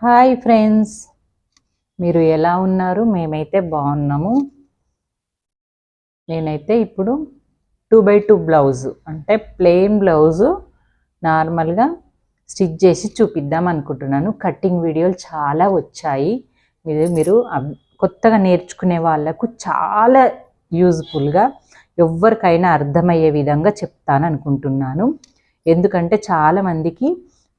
Hi friends, మీరు ఎలా ఉన్నారు? మేమైతే బాగున్నాము. నేనైతే ఇప్పుడు 2x2 బ్లౌజు అంటే ప్లెయిన్ బ్లౌజు నార్మల్గా స్టిచ్ చేసి చూపిద్దాం అనుకుంటున్నాను. కటింగ్ వీడియోలు చాలా వచ్చాయి. మీరు కొత్తగా నేర్చుకునే వాళ్ళకు చాలా యూజ్ఫుల్గా ఎవరికైనా అర్థమయ్యే విధంగా చెప్తాను అనుకుంటున్నాను. ఎందుకంటే చాలామందికి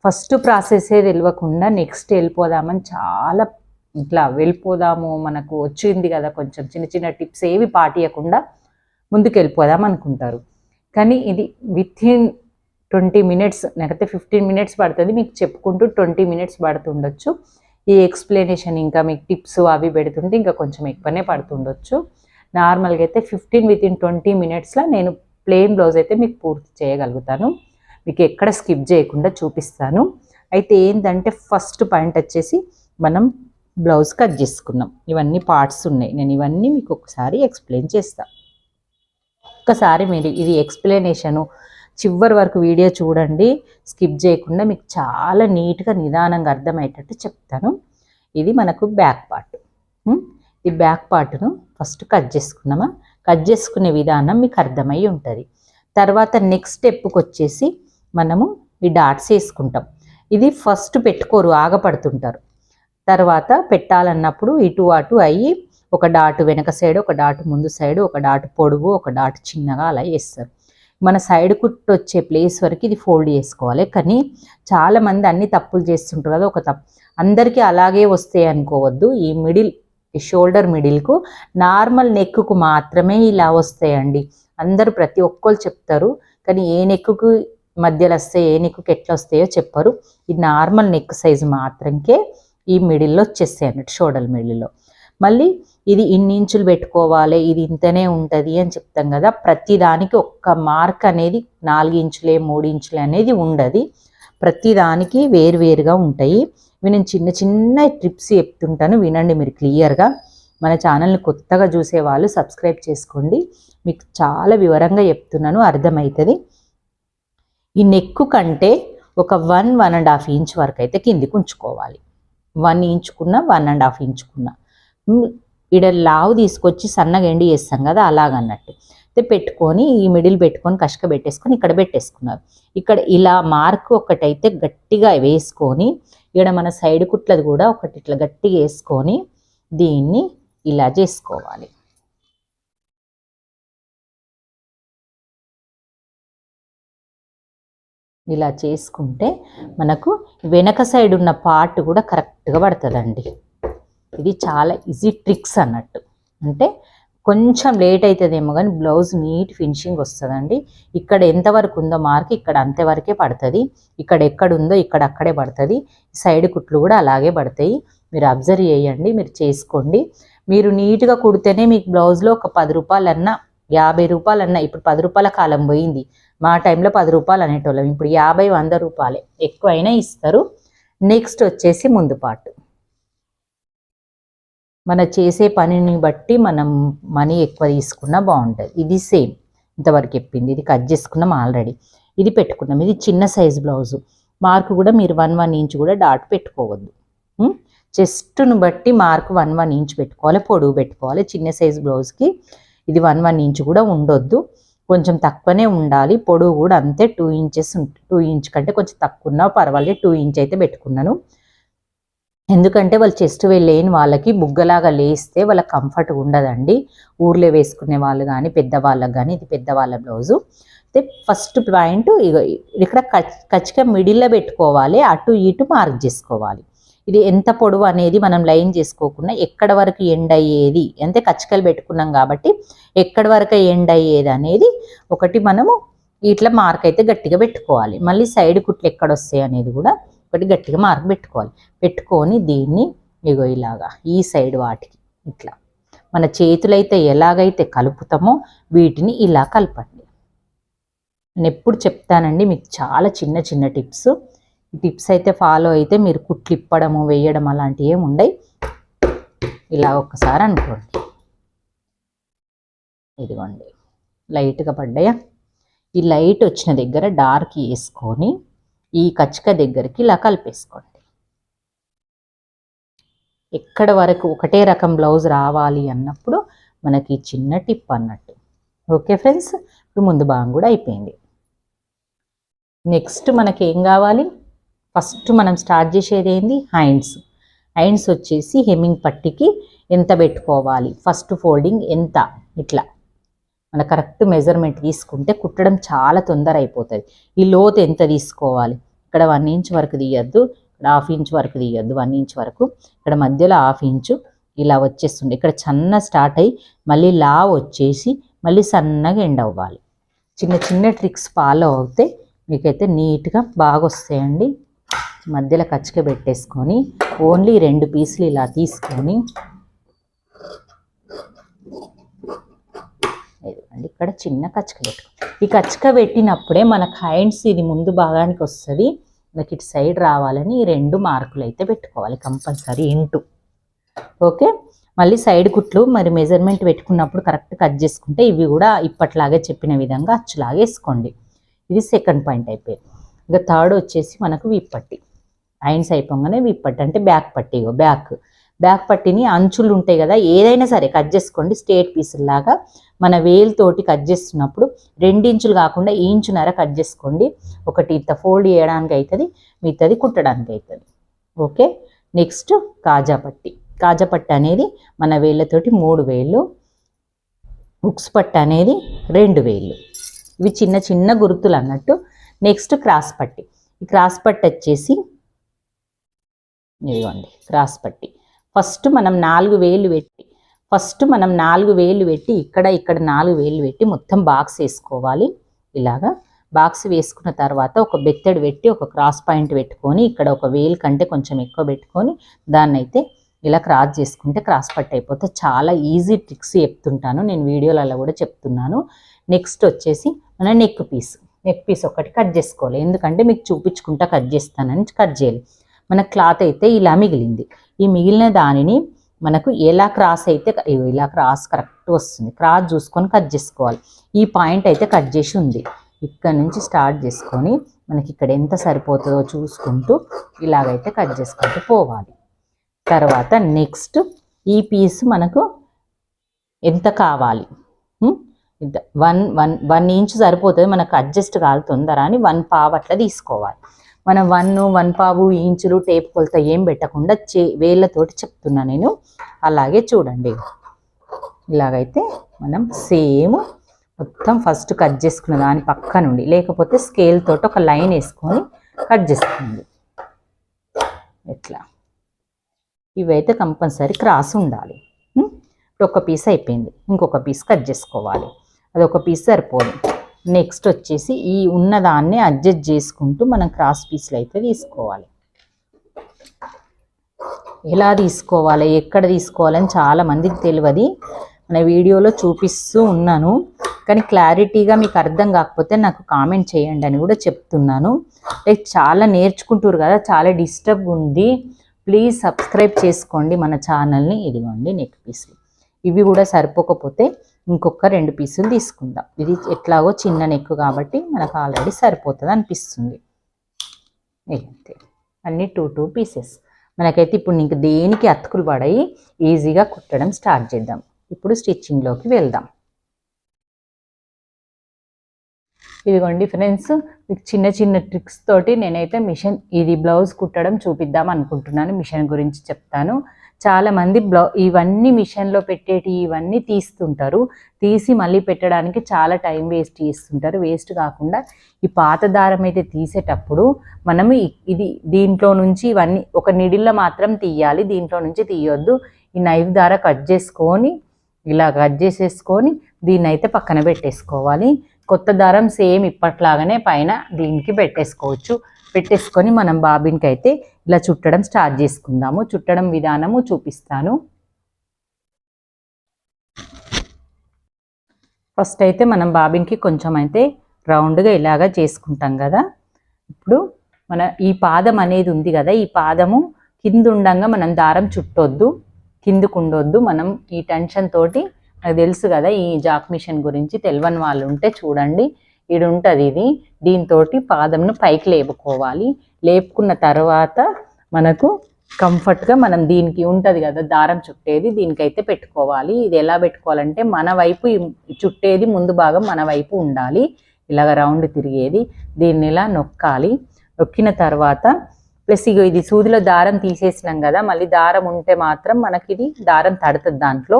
ఫస్ట్ ప్రాసెసే తెలియకుండా నెక్స్ట్ వెళ్ళిపోదామని చాలా ఇట్లా వెళ్ళిపోదాము, మనకు వచ్చింది కదా కొంచెం చిన్న చిన్న టిప్స్ ఏవి పాటియకుండా ముందుకు వెళ్ళిపోదాం అనుకుంటారు. కానీ ఇది వితిన్ 20 మినిట్స్ లేకపోతే 15 మినిట్స్ పడుతుంది. మీకు చెప్పుకుంటూ 20 మినిట్స్ పడుతుండొచ్చు. ఈ ఎక్స్ప్లెనేషన్ ఇంకా మీకు టిప్స్ అవి పెడుతుంటే ఇంకా కొంచెం ఎక్కువనే పడుతుండొచ్చు. నార్మల్గా అయితే వితిన్ 20 మినిట్స్లో నేను ప్లెయిన్ బ్లౌజ్ అయితే మీకు పూర్తి చేయగలుగుతాను. మీకు ఎక్కడ స్కిప్ చేయకుండా చూపిస్తాను. అయితే ఏంటంటే ఫస్ట్ పాయింట్ వచ్చేసి మనం బ్లౌజ్ కట్ చేసుకున్నాం. ఇవన్నీ పార్ట్స్ ఉన్నాయి. నేను ఇవన్నీ మీకు ఒకసారి ఎక్స్ప్లెయిన్ చేస్తాను. ఒక్కసారి మీరు ఇది ఎక్స్ప్లెనేషను చివరి వరకు వీడియో చూడండి, స్కిప్ చేయకుండా. మీకు చాలా నీట్గా నిదానంగా అర్థమయ్యేటట్టు చెప్తాను. ఇది మనకు బ్యాక్ పార్ట్. ఈ బ్యాక్ పార్ట్ను ఫస్ట్ కట్ చేసుకున్నామా, కట్ చేసుకునే విధానం మీకు అర్థమై ఉంటుంది. తర్వాత నెక్స్ట్ స్టెప్కి వచ్చేసి మనము ఈ డాట్స్ వేసుకుంటాం. ఇది ఫస్ట్ పెట్టుకోరు, ఆగపడుతుంటారు. తర్వాత పెట్టాలన్నప్పుడు ఇటు అటు అయ్యి ఒక డాటు వెనక సైడ్, ఒక డాటు ముందు సైడు, ఒక డాటు పొడుగు, ఒక డాటు చిన్నగా అలా వేస్తారు. మన సైడ్ కుట్టు వచ్చే ప్లేస్ వరకు ఇది ఫోల్డ్ చేసుకోవాలి. కానీ చాలామంది అన్ని తప్పులు చేస్తుంటారు కదా. ఒక తప్పు అందరికీ అలాగే వస్తాయి అనుకోవద్దు. ఈ మిడిల్, ఈ షోల్డర్ మిడిల్కు నార్మల్ నెక్కు మాత్రమే ఇలా వస్తాయండి. అందరూ ప్రతి ఒక్కరు చెప్తారు, కానీ ఏ నెక్కుకు మధ్యలో వస్తాయి, ఏ నెక్కుకి ఎట్లా వస్తాయో చెప్పరు. ఇది నార్మల్ నెక్ సైజు మాత్రంకే ఈ మిడిల్లో వచ్చేస్తాయి అన్నట్టు, షోల్డర్ మిడిల్లో. మళ్ళీ ఇది ఇన్ని ఇంచులు పెట్టుకోవాలి, ఇది ఇంతనే ఉంటుంది అని చెప్తాం కదా. ప్రతిదానికి ఒక్క మార్క్ అనేది 4 ఇంచులే 3 ఇంచులే అనేది ఉండదు. ప్రతిదానికి వేరువేరుగా ఉంటాయి. ఇవి నేను చిన్న చిన్న ట్రిప్స్ చెప్తుంటాను, వినండి మీరు క్లియర్గా. మన ఛానల్ని కొత్తగా చూసే వాళ్ళు సబ్స్క్రైబ్ చేసుకోండి. మీకు చాలా వివరంగా చెప్తున్నాను, అర్థమవుతుంది. ఈ నెక్కు కంటే ఒక 1-1.5 ఇంచ్ వరకు అయితే కిందికి ఉంచుకోవాలి. 1 ఇంచుకున్న 1.5 ఇంచుకున్న ఇక్కడ లావు తీసుకొచ్చి సన్నగా ఎండి చేస్తాం కదా, అలాగన్నట్టు అయితే పెట్టుకొని ఈ మిడిల్ పెట్టుకొని కష్క పెట్టేసుకొని ఇక్కడ పెట్టేసుకున్నారు. ఇక్కడ ఇలా మార్క్ ఒకటైతే గట్టిగా వేసుకొని ఇక్కడ మన సైడ్ కుట్లది కూడా ఒకటి ఇట్లా గట్టిగా వేసుకొని దీన్ని ఇలా చేసుకోవాలి. ఇలా చేసుకుంటే మనకు వెనక సైడ్ ఉన్న పార్ట్ కూడా కరెక్ట్గా పడుతుందండి. ఇది చాలా ఈజీ ట్రిక్స్ అన్నట్టు. అంటే కొంచెం లేట్ అవుతుందేమో కానీ బ్లౌజ్ నీట్ ఫినిషింగ్ వస్తుందండి. ఇక్కడ ఎంతవరకు ఉందో మార్క్ ఇక్కడ అంతవరకే పడుతుంది. ఇక్కడ ఎక్కడుందో ఇక్కడ అక్కడే పడుతుంది. సైడ్ కుట్లు కూడా అలాగే పడతాయి. మీరు అబ్జర్వ్ చేయండి, మీరు చేసుకోండి. మీరు నీట్గా కుడితేనే మీకు బ్లౌజ్లో ఒక 10 రూపాయలన్నా 50 రూపాయలన్నా, ఇప్పుడు 10 రూపాయల కాలం పోయింది. మా టైంలో 10 రూపాయలు అనేటోళ్ళం. ఇప్పుడు 50-100 రూపాయలే, ఎక్కువైనా ఇస్తారు. నెక్స్ట్ వచ్చేసి ముందు పార్ట్. మన చేసే పనిని బట్టి మనం మనీ ఎక్కువ తీసుకున్నా బాగుంటుంది. ఇది సేమ్ ఇంతవరకు చెప్పింది. ఇది కట్ చేసుకున్నాం ఆల్రెడీ, ఇది పెట్టుకున్నాం. ఇది చిన్న సైజ్ బ్లౌజు. మార్క్ కూడా మీరు 1 ఇంచ్ కూడా డాట్ పెట్టుకోవద్దు. చెస్ట్ను బట్టి మార్క్ 1 ఇంచ్ పెట్టుకోవాలి, పొడవు పెట్టుకోవాలి. చిన్న సైజ్ బ్లౌజ్కి ఇది 1 ఇంచ్ కూడా ఉండొద్దు, కొంచెం తక్కువనే ఉండాలి. పొడవు కూడా అంతే 2 ఇంచెస్. 2 ఇంచ్ కంటే కొంచెం తక్కువ ఉన్నా పర్వాలేదు. 2 ఇంచ్ అయితే పెట్టుకున్నాను. ఎందుకంటే వాళ్ళు చెస్ట్ లేని వాళ్ళకి బుగ్గలాగా లేస్తే వాళ్ళకి కంఫర్ట్గా ఉండదండి. ఊర్లో వేసుకునే వాళ్ళు కానీ పెద్దవాళ్ళకి కానీ. ఇది పెద్దవాళ్ళ బ్లౌజు. అయితే ఫస్ట్ పాయింట్ ఇక్కడ ఖచ్చితంగా మిడిల్లో పెట్టుకోవాలి, అటు ఇటు మార్క్ చేసుకోవాలి. ఇది ఎంత పొడవు అనేది మనం లైన్ చేసుకోకుండా ఎక్కడ వరకు ఎండ్ అయ్యేది అంటే కచ్చికలు పెట్టుకున్నాం కాబట్టి ఎక్కడి వరకు ఎండ్ అయ్యేది అనేది ఒకటి మనము ఇట్లా మార్క్ అయితే గట్టిగా పెట్టుకోవాలి. మళ్ళీ సైడ్ కుట్లు ఎక్కడ వస్తాయి అనేది కూడా ఒకటి గట్టిగా మార్క్ పెట్టుకోవాలి. పెట్టుకొని దీన్ని ఇగో ఇలాగా ఈ సైడ్ వాటికి ఇట్లా మన చేతులైతే ఎలాగైతే కలుపుతామో వీటిని ఇలా కలపండి. నేను ఎప్పుడు చెప్తానండి మీకు చాలా చిన్న చిన్న టిప్స్. ఈ టిప్స్ అయితే ఫాలో అయితే మీరు కుట్లు ఇప్పడము వేయడం అలాంటివి ఏమి ఉండవు. ఇలా ఒక్కసారి అనుకోండి. ఇదిగోండి లైట్గా పడ్డాయా. ఈ లైట్ వచ్చిన దగ్గర డార్క్ వేసుకొని ఈ కచ్చిక దగ్గరికి ఇలా కలిపేసుకోండి. ఎక్కడ వరకు ఒకటే రకం బ్లౌజ్ రావాలి అన్నప్పుడు మనకి చిన్న టిప్ అన్నట్టు. ఓకే ఫ్రెండ్స్, ఇప్పుడు ముందు భాగం కూడా అయిపోయింది. నెక్స్ట్ మనకి ఏం కావాలి, ఫస్ట్ మనం స్టార్ట్ చేసేది ఏంది, హ్యాండ్స్ వచ్చేసి హెమ్మింగ్ పట్టికి ఎంత పెట్టుకోవాలి, ఫస్ట్ ఫోల్డింగ్ ఎంత, ఇట్లా మన కరెక్ట్ మెజర్మెంట్ తీసుకుంటే కుట్టడం చాలా తొందర అయిపోతుంది. ఈ లోతు ఎంత తీసుకోవాలి, ఇక్కడ 1 ఇంచ్ వరకు తీయద్దు, ఇక్కడ 1/2 ఇంచ్ వరకు తీయద్దు, 1 ఇంచ్ వరకు, ఇక్కడ మధ్యలో 1/2 ఇంచు ఇలా వచ్చేస్తుంది. ఇక్కడ సన్న స్టార్ట్ అయ్యి మళ్ళీ లా వచ్చేసి మళ్ళీ సన్నగా ఎండ్ అవ్వాలి. చిన్న చిన్న ట్రిక్స్ ఫాలో అవుతే మీకైతే నీట్గా బాగా వస్తాయండి. మధ్యలో కచ్చిక పెట్టేసుకొని ఓన్లీ 2 పీసులు ఇలా తీసుకొని ఇక్కడ చిన్న కచ్చిక పెట్టుకో. ఈ కచ్చిక పెట్టినప్పుడే మనకు హ్యాండ్స్ ఇది ముందు భాగానికి వస్తుంది. మనకి ఇటు సైడ్ రావాలని ఈ 2 మార్కులు అయితే పెట్టుకోవాలి కంపల్సరీ ఇంటూ. ఓకే, మళ్ళీ సైడ్ కుట్లు మరి మెజర్మెంట్ పెట్టుకున్నప్పుడు కరెక్ట్ కట్ చేసుకుంటే ఇవి కూడా ఇప్పట్లాగే చెప్పిన విధంగా అచ్చులాగా వేసుకోండి. ఇది సెకండ్ పాయింట్ అయిపోయింది. ఇక థర్డ్ వచ్చేసి మనకు విప్పట్టి. హ్యాండ్స్ అయిపోగానే విప్పట్టి అంటే బ్యాక్ పట్టి. బ్యాక్ పట్టిని అంచులు ఉంటాయి కదా, ఏదైనా సరే కట్ చేసుకోండి స్ట్రేట్ పీసుల్లాగా. మన వేలుతోటి కట్ చేస్తున్నప్పుడు 2 ఇంచులు కాకుండా ఇంచున్నర కట్ చేసుకోండి. ఒకటి ఇంత ఫోల్డ్ చేయడానికి అవుతుంది, మిగతాది కుట్టడానికి అవుతుంది. ఓకే, నెక్స్ట్ కాజా పట్టి అనేది మన వేళ్ళతోటి 3 వేళ్ళు, హుక్స్ పట్టి అనేది 2 వేళ్ళు. ఇవి చిన్న చిన్న గుర్తులు అన్నట్టు. నెక్స్ట్ క్రాస్ పట్టి. ఈ క్రాస్ పట్టి వచ్చేసి ఇదిగోండి క్రాస్ పట్టి. ఫస్ట్ మనం 4 వేలు పెట్టి ఇక్కడ 4 వేలు పెట్టి మొత్తం బాక్స్ వేసుకోవాలి. ఇలాగా బాక్స్ వేసుకున్న తర్వాత ఒక బెత్తడి పెట్టి ఒక క్రాస్ పాయింట్ పెట్టుకొని ఇక్కడ ఒక వేలు కంటే కొంచెం ఎక్కువ పెట్టుకొని దాన్ని అయితే ఇలా క్రాస్ చేసుకుంటే క్రాస్ పట్టి అయిపోతే. చాలా ఈజీ ట్రిక్స్ చెప్తుంటాను నేను, వీడియోలలో కూడా చెప్తున్నాను. నెక్స్ట్ వచ్చేసి మన నెక్ పీస్ ఒకటి కట్ చేసుకోవాలి. ఎందుకంటే మీకు చూపించుకుంటా కట్ చేస్తానని కట్ చేయాలి. మన క్లాత్ అయితే ఇలా మిగిలింది. ఈ మిగిలిన దానిని మనకు ఎలా క్రాస్ అయితే ఇలా క్రాస్ కరెక్ట్ వస్తుంది, క్రాస్ చూసుకొని కట్ చేసుకోవాలి. ఈ పాయింట్ అయితే కట్ చేసి ఉంది. ఇక్కడ నుంచి స్టార్ట్ చేసుకొని మనకి ఇక్కడ ఎంత సరిపోతుందో చూసుకుంటూ ఇలాగైతే కట్ చేసుకుంటూ పోవాలి. తర్వాత నెక్స్ట్ ఈ పీస్ మనకు ఎంత కావాలి, 1 ఇంచ్ సరిపోతుంది మనకు, అడ్జస్ట్ కాదు తొందర అని 1 పావు అట్లా తీసుకోవాలి. మనం 1 పావు ఇంచులు టేప్ కొలత ఏం పెట్టకుండా వేళ్ళతోటి చెప్తున్నా నేను. అలాగే చూడండి, ఇలాగైతే మనం సేమ్ మొత్తం ఫస్ట్ కట్ చేసుకున్న దాని పక్క నుండి, లేకపోతే స్కేల్ తోటి ఒక లైన్ వేసుకొని కట్ చేసుకోండి. ఇట్లా ఇవైతే కంపల్సరీ క్రాస్ ఉండాలి. ఇప్పుడు ఒక పీస్ అయిపోయింది, ఇంకొక పీస్ కట్ చేసుకోవాలి. అది ఒక పీస్ సరిపోదు. నెక్స్ట్ వచ్చేసి ఈ ఉన్నదాన్ని అడ్జస్ట్ చేసుకుంటూ మనం క్రాస్ పీస్లు అయితే తీసుకోవాలి. ఎలా తీసుకోవాలి, ఎక్కడ తీసుకోవాలని చాలా మందికి తెలియదు. మన వీడియోలో చూపిస్తూ ఉన్నాను, కానీ క్లారిటీగా మీకు అర్థం కాకపోతే నాకు కామెంట్ చేయండి అని కూడా చెప్తున్నాను. చాలా నేర్చుకుంటారు కదా, చాలా డిస్టర్బ్ ఉంది. ప్లీజ్ సబ్స్క్రైబ్ చేసుకోండి మన ఛానల్ని. ఇదిగోండి నెక్ పీసులు, ఇవి కూడా సరిపోకపోతే ఇంకొక 2 పీసులు తీసుకుందాం. ఇది ఎట్లాగో చిన్న నెక్ కాబట్టి మనకు ఆల్రెడీ సరిపోతుంది అనిపిస్తుంది. అంతే, అన్నీ 2 పీసెస్ మనకైతే. ఇప్పుడు ఇంక దేనికి అతుకులు పడాయి, ఈజీగా కుట్టడం స్టార్ట్ చేద్దాం. ఇప్పుడు స్టిచ్చింగ్లోకి వెళ్దాం. ఇదిగోండి ఫ్రెండ్స్, మీకు చిన్న చిన్న ట్రిక్స్ తోటి నేనైతే మిషన్ ఇది బ్లౌజ్ కుట్టడం చూపిద్దాం అనుకుంటున్నాను. మిషన్ గురించి చెప్తాను. చాలామంది ఇవన్నీ మిషన్లో పెట్టేటి ఇవన్నీ తీస్తుంటారు, తీసి మళ్ళీ పెట్టడానికి చాలా టైం వేస్ట్ చేస్తుంటారు. వేస్ట్ కాకుండా ఈ పాత దారం అయితే తీసేటప్పుడు మనం దీంట్లో నుంచి ఇవన్నీ ఒక నిడిల్లో మాత్రం తీయాలి, దీంట్లో నుంచి తీయొద్దు. ఈ నైఫ్ ద్వారా కట్ చేసుకొని ఇలా కట్ చేసేసుకొని దీన్ని అయితే పక్కన పెట్టేసుకోవాలి. కొత్త దారం సేమ్ ఇప్పట్లాగానే పైన దీనికి పెట్టేసుకొని మనం బాబిన్కి అయితే ఇలా చుట్టడం స్టార్ట్ చేసుకుందాము. చుట్టడం విధానము చూపిస్తాను. ఫస్ట్ అయితే మనం బాబిన్కి కొంచెం అయితే రౌండ్గా ఇలాగా చేసుకుంటాం కదా. ఇప్పుడు మన ఈ పాదం అనేది ఉంది కదా, ఈ పాదము కింద ఉండంగా మనం దారం చుట్టొద్దు, కిందకు ఉండొద్దు. మనం ఈ టెన్షన్ తోటి, నాకు తెలుసు కదా ఈ జాక్ మిషన్ గురించి, తెలియని వాళ్ళు ఉంటే చూడండి, ఇది ఉంటుంది. ఇది దీంతో పాదంను పైకి లేపుకోవాలి. లేపుకున్న తర్వాత మనకు కంఫర్ట్గా మనం దీనికి ఉంటుంది కదా దారం చుట్టేది, దీనికైతే పెట్టుకోవాలి. ఇది ఎలా పెట్టుకోవాలంటే మన వైపు చుట్టేది ముందు భాగం మన వైపు ఉండాలి, ఇలాగ రౌండ్ తిరిగేది. దీన్ని ఇలా నొక్కాలి. నొక్కిన తర్వాత ప్లస్ ఇగో ఇది సూదిలో దారం తీసేసినాం కదా, మళ్ళీ దారం ఉంటే మాత్రం మనకి ఇది దారం తడుతుంది. దాంట్లో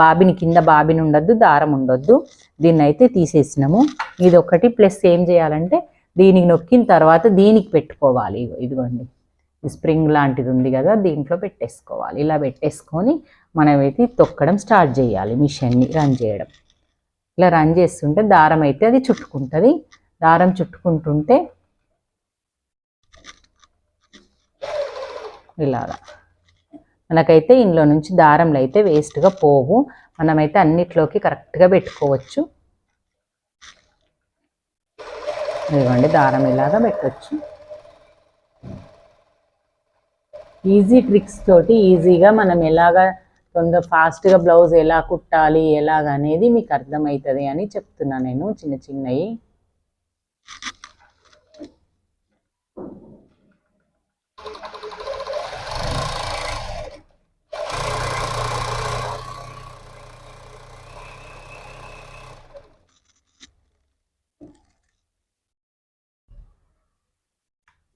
బాబిని కింద బాబిని ఉండొద్దు, దారం ఉండొద్దు. దీన్ని అయితే తీసేసినాము. ఇది ఒకటి. ప్లస్ ఏం చేయాలంటే దీనికి నొక్కిన తర్వాత దీనికి పెట్టుకోవాలి. ఇదిగోండి స్ప్రింగ్ లాంటిది ఉంది కదా, దీంట్లో పెట్టేసుకోవాలి. ఇలా పెట్టేసుకొని మనమైతే తొక్కడం స్టార్ట్ చేయాలి. మిషన్ని రన్ చేయడం. ఇలా రన్ చేస్తుంటే దారం అయితే అది చుట్టుకుంటుంది. దారం చుట్టుకుంటుంటే ఇలాగా మనకైతే ఇందులో నుంచి దారంలో అయితే వేస్ట్గా పోవు. మనమైతే అన్నిట్లోకి కరెక్ట్గా పెట్టుకోవచ్చు. ఇదిగోండి దారం ఇలాగా పెట్టవచ్చు. ఈజీ ట్రిక్స్ తోటి ఈజీగా మనం ఎలాగా ఫాస్ట్గా బ్లౌజ్ ఎలా కుట్టాలి ఎలాగనేది మీకు అర్థమవుతుంది అని చెప్తున్నా నేను. చిన్న చిన్నవి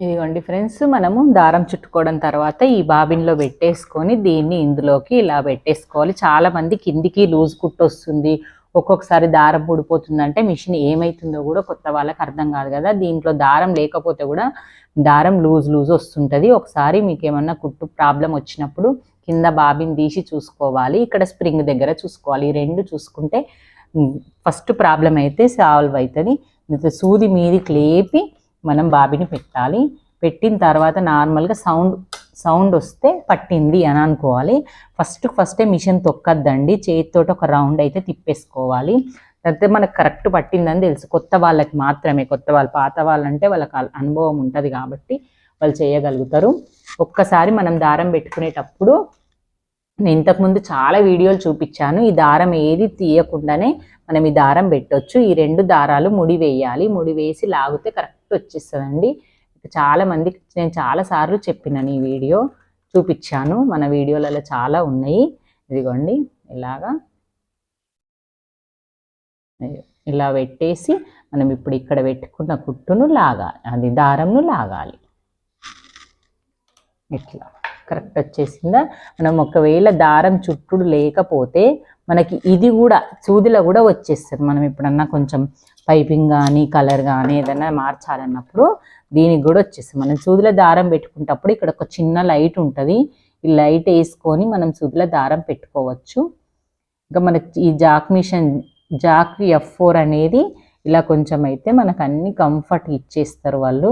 ఇదిగోండి ఫ్రెండ్స్, మనము దారం చుట్టుకోవడం తర్వాత ఈ బాబిన్లో పెట్టేసుకొని దీన్ని ఇందులోకి ఇలా పెట్టేసుకోవాలి. చాలామంది కిందికి లూజ్ కుట్టు వస్తుంది, ఒక్కొక్కసారి దారం ఊడిపోతుందంటే మిషన్ ఏమవుతుందో కూడా కొత్త వాళ్ళకి అర్థం కాదు కదా. దీంట్లో దారం లేకపోతే కూడా దారం లూజ్ వస్తుంటుంది. ఒకసారి మీకు ఏమన్నా కుట్టు ప్రాబ్లం వచ్చినప్పుడు కింద బాబిన్ తీసి చూసుకోవాలి, ఇక్కడ స్ప్రింగ్ దగ్గర చూసుకోవాలి. ఈ రెండు చూసుకుంటే ఫస్ట్ ప్రాబ్లం అయితే సాల్వ్ అవుతుంది. సూది మీదికి లేపి మనం బాబిని పెట్టాలి. పెట్టిన తర్వాత నార్మల్గా సౌండ్ వస్తే పట్టింది అని అనుకోవాలి. ఫస్టే మిషన్ తొక్కద్దండి, చేతితో ఒక రౌండ్ అయితే తిప్పేసుకోవాలి. అయితే మనకు కరెక్ట్ పట్టిందని తెలుసు. కొత్త వాళ్ళకి మాత్రమే, కొత్త వాళ్ళు పాత వాళ్ళంటే వాళ్ళకి అనుభవం ఉంటుంది కాబట్టి వాళ్ళు చేయగలుగుతారు. ఒక్కసారి మనం దారం పెట్టుకునేటప్పుడు నేను ఇంతకుముందు చాలా వీడియోలు చూపించాను. ఈ దారం ఏది తీయకుండానే మనం ఈ దారం పెట్టొచ్చు. ఈ రెండు దారాలు ముడి వేయాలి, ముడి వేసి లాగితే కరెక్ట్ వచ్చేస్తుందండి. చాలా మందికి నేను చాలాసార్లు చెప్పినాను, ఈ వీడియో చూపించాను, మన వీడియోలలో చాలా ఉన్నాయి. ఇదిగోండి ఇలాగా ఇలా పెట్టేసి మనం ఇప్పుడు ఇక్కడ పెట్టుకున్న కుట్టును లాగాలి, అది దారంను లాగాలి. ఇట్లా కరెక్ట్ వచ్చేసిందా. మనం ఒకవేళ దారం చుట్టుడు లేకపోతే మనకి ఇది కూడా సూదిలో కూడా వచ్చేస్తుంది. మనం ఎప్పుడన్నా కొంచెం పైపింగ్ కానీ కలర్ కానీ ఏదైనా మార్చాలన్నప్పుడు దీనికి కూడా వచ్చేస్తుంది. మనం సూదిలో దారం పెట్టుకునేటప్పుడు ఇక్కడ ఒక చిన్న లైట్ ఉంటుంది, ఈ లైట్ వేసుకొని మనం సూదిలో దారం పెట్టుకోవచ్చు. ఇంకా మనకి ఈ జాక్ F4 అనేది ఇలా కొంచెం అయితే మనకు అన్ని కంఫర్ట్ ఇచ్చేస్తారు వాళ్ళు.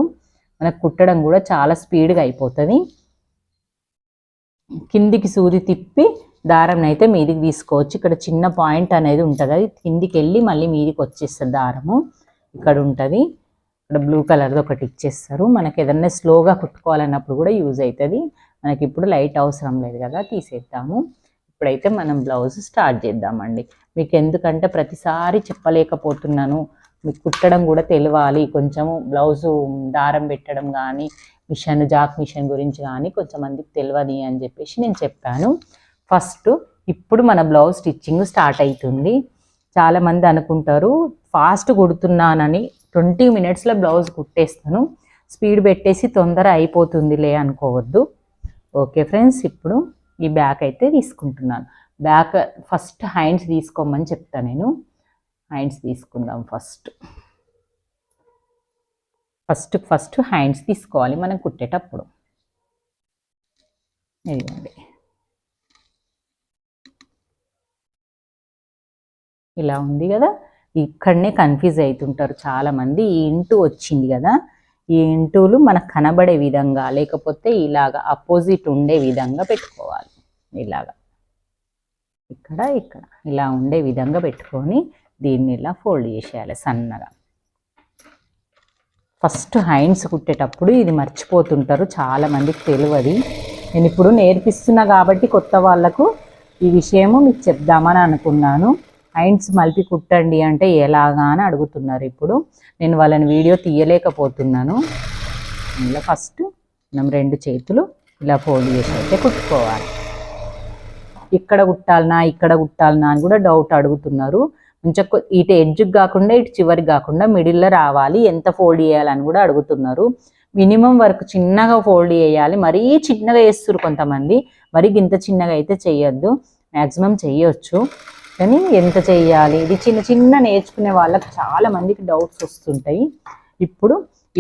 మనకు కుట్టడం కూడా చాలా స్పీడ్గా అయిపోతుంది. కిందికి సూది తిప్పి దారం అయితే మీదికి తీసుకోవచ్చు. ఇక్కడ చిన్న పాయింట్ అనేది ఉంటుంది, అది కిందికి వెళ్ళి మళ్ళీ మీదికి వచ్చేస్తుంది దారము. ఇక్కడ ఉంటుంది, ఇక్కడ బ్లూ కలర్ది ఒకటి ఇచ్చేస్తారు. మనకి ఏదన్నా స్లోగా కుట్టుకోవాలన్నప్పుడు కూడా యూజ్ అవుతుంది. మనకి ఇప్పుడు లైట్ అవసరం లేదు కదా, తీసేద్దాము. ఇప్పుడైతే మనం బ్లౌజ్ స్టార్ట్ చేద్దామండి. మీకు ఎందుకంటే ప్రతిసారి చెప్పలేకపోతున్నాను, మీకు కుట్టడం కూడా తెలియాలి కొంచెము. బ్లౌజు దారం పెట్టడం కానీ జాక్ మిషన్ గురించి కానీ కొంచెం మందికి తెలియదు అని చెప్పేసి నేను చెప్పాను. ఫస్ట్ ఇప్పుడు మన బ్లౌజ్ స్టిచ్చింగ్ స్టార్ట్ అవుతుంది. చాలామంది అనుకుంటారు ఫాస్ట్ కుడుతున్నానని 20 మినిట్స్లో బ్లౌజ్ కుట్టేస్తాను, స్పీడ్ పెట్టేసి తొందర అయిపోతుందిలే అనుకోవద్దు. ఓకే ఫ్రెండ్స్, ఇప్పుడు ఈ బ్యాక్ అయితే తీసుకుంటున్నాను. బ్యాక్ ఫస్ట్ హ్యాండ్స్ తీసుకోమని చెప్తాను నేను. హ్యాండ్స్ తీసుకుందాం. ఫస్ట్ హ్యాండ్స్ తీసుకోవాలి మనం కుట్టేటప్పుడు. ఇదిగోండి ఇలా ఉంది కదా. ఇక్కడనే కన్ఫ్యూజ్ అవుతుంటారు చాలామంది. ఈ ఇంటూ వచ్చింది కదా, ఈ ఇంటూలు మనకు కనబడే విధంగా లేకపోతే ఇలాగా అపోజిట్ ఉండే విధంగా పెట్టుకోవాలి. ఇలాగా ఇక్కడ ఇలా ఉండే విధంగా పెట్టుకొని దీన్ని ఇలా ఫోల్డ్ చేసేయాలి సన్నగా. ఫస్ట్ హ్యాండ్స్ కుట్టేటప్పుడు ఇది మర్చిపోతుంటారు, చాలామందికి తెలియదు. నేను ఇప్పుడు నేర్పిస్తున్నా కాబట్టి కొత్త వాళ్ళకు ఈ విషయము మీకు చెప్దామని అనుకున్నాను. హ్యాండ్స్ మలిపి కుట్టండి అంటే ఎలాగా అని అడుగుతున్నారు. ఇప్పుడు నేను వాళ్ళని వీడియో తీయలేకపోతున్నాను. ఇలా ఫస్ట్ మనం 2 చేతులు ఇలా ఫోల్డ్ చేసి అయితే కుట్టుకోవాలి. ఇక్కడ కుట్టాలనా అని కూడా డౌట్ అడుగుతున్నారు. కొంచెం ఇటు ఎడ్జ్కి కాకుండా ఇటు చివరికి కాకుండా మిడిల్లో రావాలి, ఎంత ఫోల్డ్ చేయాలని కూడా అడుగుతున్నారు. మినిమం వరకు చిన్నగా ఫోల్డ్ చేయాలి. మరీ చిన్నగా వేస్తారు కొంతమంది, మరి ఇంత చిన్నగా అయితే చేయొద్దు. మ్యాక్సిమం చేయొచ్చు, కానీ ఎంత చేయాలి ఇది చిన్న చిన్న నేర్చుకునే వాళ్ళకి చాలా మందికి డౌట్స్ వస్తుంటాయి. ఇప్పుడు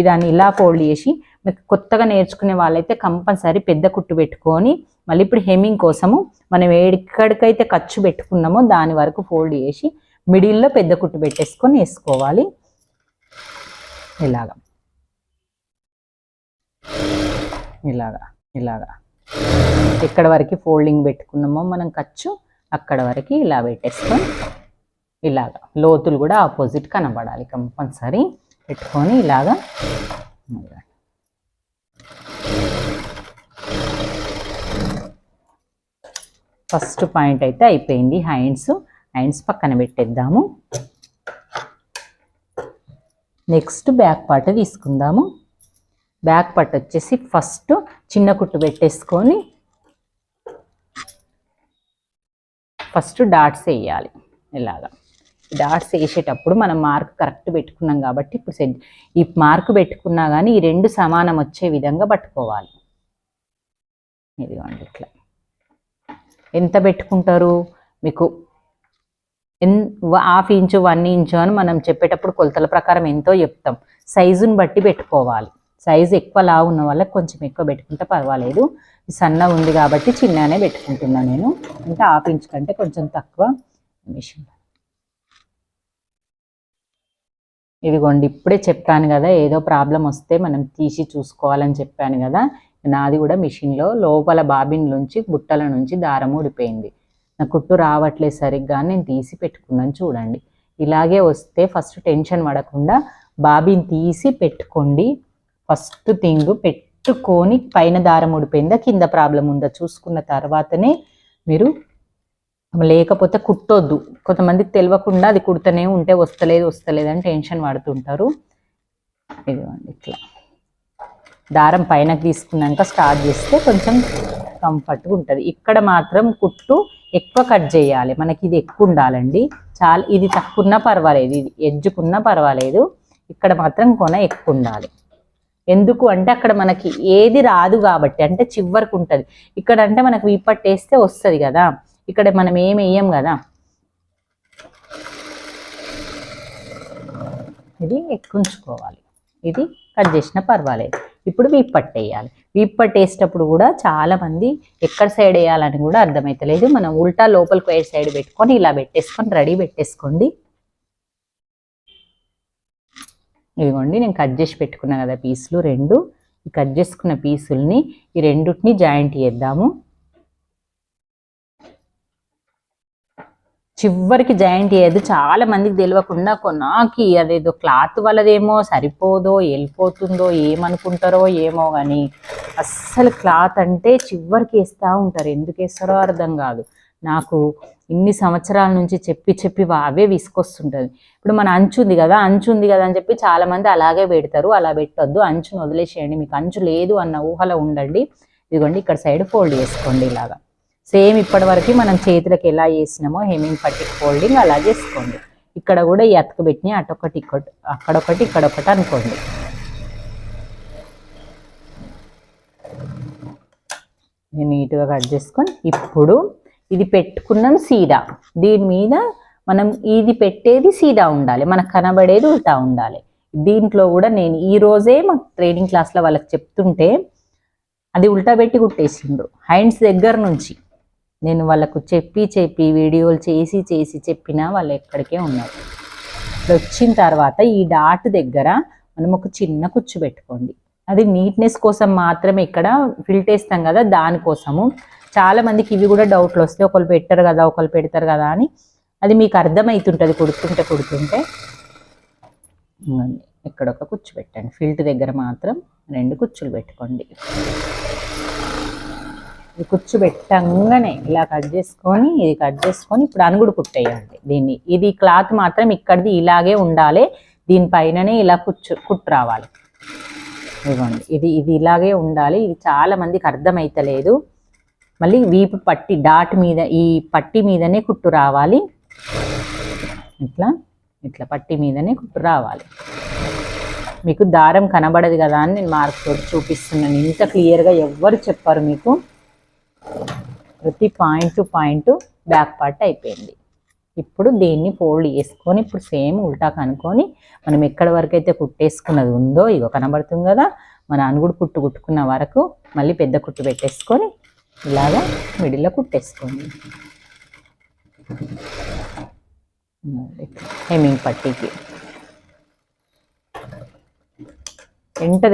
దాన్ని ఇలా ఫోల్డ్ చేసి, మీకు కొత్తగా నేర్చుకునే వాళ్ళైతే కంపల్సరీ పెద్ద కుట్టు పెట్టుకొని మళ్ళీ ఇప్పుడు హెమ్మింగ్ కోసము మనం ఎక్కడికైతే ఖర్చు పెట్టుకున్నామో దాని వరకు ఫోల్డ్ చేసి మిడిల్లో పెద్ద కుట్టు పెట్టేసుకొని వేసుకోవాలి. ఇలాగా ఇలాగా ఇలాగా ఎక్కడ వరకు ఫోల్డింగ్ పెట్టుకున్నామో మనం ఖర్చు అక్కడ వరకు ఇలా పెట్టేసుకొని ఇలాగా లోతులు కూడా ఆపోజిట్ కనబడాలి. కంపల్సరీ పెట్టుకొని ఇలాగా ఫస్ట్ పాయింట్ అయితే అయిపోయింది. హ్యాండ్స్ పక్కన పెట్టేద్దాము. నెక్స్ట్ బ్యాక్ పార్ట్ తీసుకుందాము. బ్యాక్ పార్ట్ వచ్చేసి ఫస్ట్ చిన్న కుట్టు పెట్టేసుకొని ఫస్ట్ డాట్స్ వేయాలి. ఇలాగా డాట్స్ వేసేటప్పుడు మనం మార్క్ కరెక్ట్ పెట్టుకున్నాం కాబట్టి ఇప్పుడు ఈ మార్క్ పెట్టుకున్నా కానీ ఈ రెండు సమానం వచ్చే విధంగా పట్టుకోవాలి. ఇదిగోండి ఇట్లా. ఎంత పెట్టుకుంటారు మీకు ½ ఇంచు 1 ఇంచు అని మనం చెప్పేటప్పుడు కొలతల ప్రకారం ఎంతో చెప్తాం. సైజుని బట్టి పెట్టుకోవాలి. సైజు ఎక్కువ లావు ఉన్న వాళ్ళకి కొంచెం ఎక్కువ పెట్టుకుంటే పర్వాలేదు. సన్నగా ఉంది కాబట్టి చిన్నగానే పెట్టుకుంటున్నాను నేను. అంటే ½ ఇంచు కంటే కొంచెం తక్కువ. మిషన్ ఇదిగోండి ఇప్పుడే చెప్పాను కదా, ఏదో ప్రాబ్లం వస్తే మనం తీసి చూసుకోవాలని చెప్పాను కదా. నాది కూడా మిషన్లో లోపల బాబిన్ నుంచి బుట్టల నుంచి దారం ఊడిపోయింది. నా కుట్టు రావట్లేదు సరిగ్గా, నేను తీసి పెట్టుకున్నాను. చూడండి ఇలాగే వస్తే ఫస్ట్ టెన్షన్ పడకుండా బాబిన్ తీసి పెట్టుకోండి. ఫస్ట్ థింగ్ పెట్టుకొని పైన దారం ఊడిపోయిందా కింద ప్రాబ్లం ఉందా చూసుకున్న తర్వాతనే మీరు, లేకపోతే కుట్టొద్దు. కొంతమందికి తెలియకుండా అది కుడుతూనే ఉంటే వస్తలేదు అని టెన్షన్ పడుతుంటారు. ఇదిగోండి ఇట్లా దారం పైనకి తీసుకున్నాక స్టార్ట్ చేస్తే కొంచెం కంఫర్ట్గా ఉంటుంది. ఇక్కడ మాత్రం కుట్టు ఎక్కువ కట్ చేయాలి. మనకి ఇది ఎక్కువ ఉండాలండి. చాలా ఇది తక్కువ ఉన్నా పర్వాలేదు, ఇది ఎడ్జుకున్నా పర్వాలేదు. ఇక్కడ మాత్రం కొన ఎక్కువ ఉండాలి. ఎందుకు అంటే అక్కడ మనకి ఏది రాదు కాబట్టి, అంటే చివరికి ఉంటుంది. ఇక్కడ అంటే మనకు వీపట్టేస్తే వస్తుంది కదా, ఇక్కడ మనం ఏం వేయం కదా. ఇది ఎక్కుంచుకోవాలి, ఇది కట్ చేసినా పర్వాలేదు. ఇప్పుడు వీపట్టేయాలి. వీపట్టేసేటప్పుడు కూడా చాలా మంది ఎక్కడ సైడ్ వేయాలని కూడా అర్థమవుతలేదు. మనం ఉల్టా లోపలికి వేరే సైడ్ పెట్టుకొని ఇలా పెట్టేసుకొని రెడీ పెట్టేసుకోండి. ఇదిగోండి నేను కట్ చేసి పెట్టుకున్నా కదా పీసులు రెండు. ఈ కట్ చేసుకున్న పీసుల్ని ఈ రెండుటిని జాయింట్ చేద్దాము. చివరికి జాయింట్ చేయద్దు. చాలా మందికి తెలియకుండా కొన్నాకి అదేదో క్లాత్ వల్లదేమో సరిపోదో వెళ్ళిపోతుందో ఏమనుకుంటారో ఏమో కానీ అస్సలు క్లాత్ అంటే చివరికి వేస్తూ ఉంటారు. ఎందుకు వేస్తారో అర్థం కాదు. నాకు ఇన్ని సంవత్సరాల నుంచి చెప్పి అవే విసుకొస్తుంటుంది. ఇప్పుడు మన అంచు ఉంది కదా అని చెప్పి చాలామంది అలాగే పెడతారు. అలా పెట్టొద్దు, అంచును వదిలేసేయండి. మీకు అంచు లేదు అన్న ఊహలో ఉండండి. ఇదిగోండి ఇక్కడ సైడ్ ఫోల్డ్ చేసుకోండి ఇలాగా. సేమ్ ఇప్పటి వరకు మనం చేతులకు ఎలా చేసినామో హెమ్మింగ్ పట్టి ఫోల్డింగ్ అలా చేసుకోండి. ఇక్కడ కూడా ఈ అతక పెట్టిన అటొకటి అక్కడొకటి ఇక్కడొకటి అనుకోండి. నీట్గా కట్ చేసుకొని ఇప్పుడు ఇది పెట్టుకున్నాం సీదా. దీని మీద మనం ఇది పెట్టేది సీదా ఉండాలి, మనకు కనబడేది ఉల్టా ఉండాలి. దీంట్లో కూడా నేను ఈరోజే మా ట్రైనింగ్ క్లాస్లో వాళ్ళకి చెప్తుంటే అది ఉల్టా పెట్టి కుట్టేసిండ్రు. హ్యాండ్స్ దగ్గర నుంచి నేను వాళ్ళకు చెప్పి వీడియోలు చేసి చెప్పినా వాళ్ళు ఎక్కడికే ఉన్నారు. వచ్చిన తర్వాత ఈ డాట్ దగ్గర మనం ఒక చిన్న కుచ్చు పెట్టుకోండి. అది నీట్నెస్ కోసం మాత్రమే, ఇక్కడ ఫిల్ట్ వేస్తాం కదా దానికోసము. చాలా మందికి ఇవి కూడా డౌట్లు వస్తాయి, ఒకళ్ళు పెట్టరు కదా ఒకళ్ళు పెడతారు కదా అని. అది మీకు అర్థమవుతుంటుంది కుడుతుంటే. ఇక్కడ ఒక కుచ్చు పెట్టండి. ఫిల్ట్ దగ్గర మాత్రం 2 కుచ్చులు పెట్టుకోండి. ఈ కుచ్చు పెట్టంగానే ఇలా కట్ చేసుకొని ఇది కట్ చేసుకొని ఇప్పుడు అనుగుడు కుట్టేయండి దీన్ని. ఇది క్లాత్ మాత్రం ఇక్కడిది ఇలాగే ఉండాలి, దీనిపైననే ఇలా కుట్టు రావాలి. ఇవ్వండి, ఇది ఇలాగే ఉండాలి. ఇది చాలా మందికి అర్థమైతలేదు. మళ్ళీ వీపు పట్టి డాట్ మీద ఈ పట్టి మీదనే కుట్టు రావాలి. ఇట్లా పట్టి మీదనే కుట్టు రావాలి. మీకు దారం కనబడదు కదా అని నేను మార్క్ తోటి చూపిస్తున్నాను. ఇంత క్లియర్గా ఎవ్వరు చెప్పారు మీకు. ప్రతి point to point back part అయిపోయింది. ఇప్పుడు దీన్ని ఫోల్డ్ చేసుకొని ఇప్పుడు సేమ్ ఉల్టా కనుక్కొని మనం ఎక్కడి వరకు అయితే కుట్టేసుకున్నది ఉందో ఇగో కనబడుతుంది కదా, మన అనుగుడు కుట్టు కుట్టుకున్న వరకు మళ్ళీ పెద్ద కుట్టు పెట్టేసుకొని ఇలాగా మిడిల్లో కుట్టేసుకోండి. హెమ్మింగ్ పట్టీకి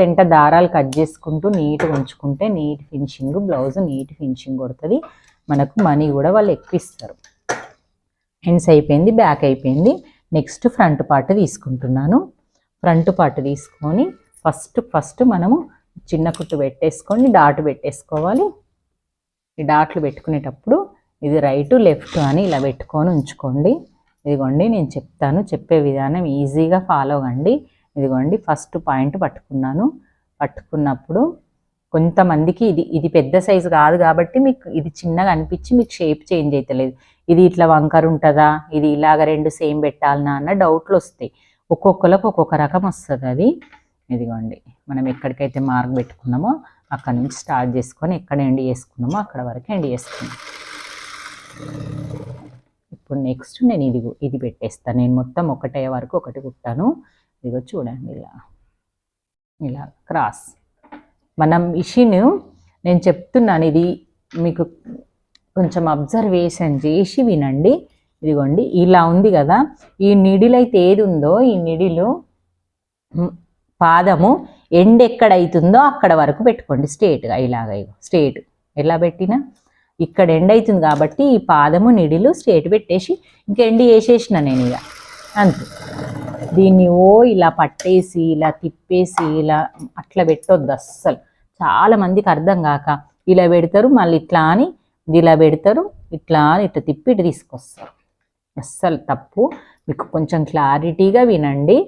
ఎంట దారాలు కట్ చేసుకుంటూ నీట్గా ఉంచుకుంటే neat finishing, blouse neat finishing కొడుతుంది. మనకు మనీ కూడా వాళ్ళు ఎక్కువ ఇస్తారు. హ్యాండ్స్ అయిపోయింది, బ్యాక్ అయిపోయింది. నెక్స్ట్ ఫ్రంట్ పార్ట్ తీసుకుంటున్నాను. ఫ్రంట్ పార్ట్ తీసుకొని ఫస్ట్ మనము చిన్న కుట్టు పెట్టేసుకొని డాట్ పెట్టేసుకోవాలి. ఈ డాట్లు పెట్టుకునేటప్పుడు ఇది రైటు లెఫ్ట్ అని ఇలా పెట్టుకొని ఉంచుకోండి. ఇదిగోండి నేను చెప్తాను, చెప్పే విధానం ఈజీగా ఫాలో అవ్వండి. ఇదిగోండి ఫస్ట్ పాయింట్ పట్టుకున్నాను. పట్టుకున్నప్పుడు కొంతమందికి ఇది పెద్ద సైజు కాదు కాబట్టి మీకు ఇది చిన్నగా అనిపించి మీకు షేప్ చేంజ్ అవుతలేదు. ఇది ఇట్లా వంకర ఉంటుందా, ఇది ఇలాగ రెండు సేమ్ పెట్టాలనా అన్న డౌట్లు వస్తాయి. ఒక్కొక్కరికి ఒక్కొక్క రకం వస్తుంది అది. ఇదిగోండి మనం ఎక్కడికైతే మార్క్ పెట్టుకున్నామో అక్కడ నుంచి స్టార్ట్ చేసుకొని ఎక్కడ ఎండ్ చేసుకున్నామో అక్కడ వరకు ఎండ్ చేసుకున్నాం. ఇప్పుడు నెక్స్ట్ నేను ఇది పెట్టేస్తాను. నేను మొత్తం ఒకటే వరకు ఒకటి కుట్టాను. ఇదిగో చూడండి ఇలా క్రాస్. మనం మిషన్ నేను చెప్తున్నాను, ఇది మీకు కొంచెం అబ్జర్వేషన్ చేసి వినండి. ఇదిగోండి ఇలా ఉంది కదా, ఈ నిడిల్ అయితే ఏది ఉందో ఈ నిడిలు పాదము ఎండ్ ఎక్కడైతుందో అక్కడ వరకు పెట్టుకోండి స్ట్రేట్గా. ఇలాగ స్ట్రేట్ ఎలా పెట్టినా ఇక్కడ ఎండ్ అవుతుంది కాబట్టి ఈ పాదము నిడిలు స్ట్రేట్ పెట్టేసి ఇంకా ఎండ్ చేసేసిన నేను ఇక అంతే. దీన్ని ఇలా పట్టేసి ఇలా తిప్పేసి ఇలా అట్లా పెట్టొద్దు అస్సలు. చాలా మందికి అర్థం కాక ఇలా పెడతారు, మళ్ళీ ఇట్లా అని ఇలా పెడతారు, ఇట్లా అని ఇట్లా తిప్పి ఇటు తీసుకొస్తారు. అస్సలు తప్పు. మీకు కొంచెం క్లారిటీగా వినండి.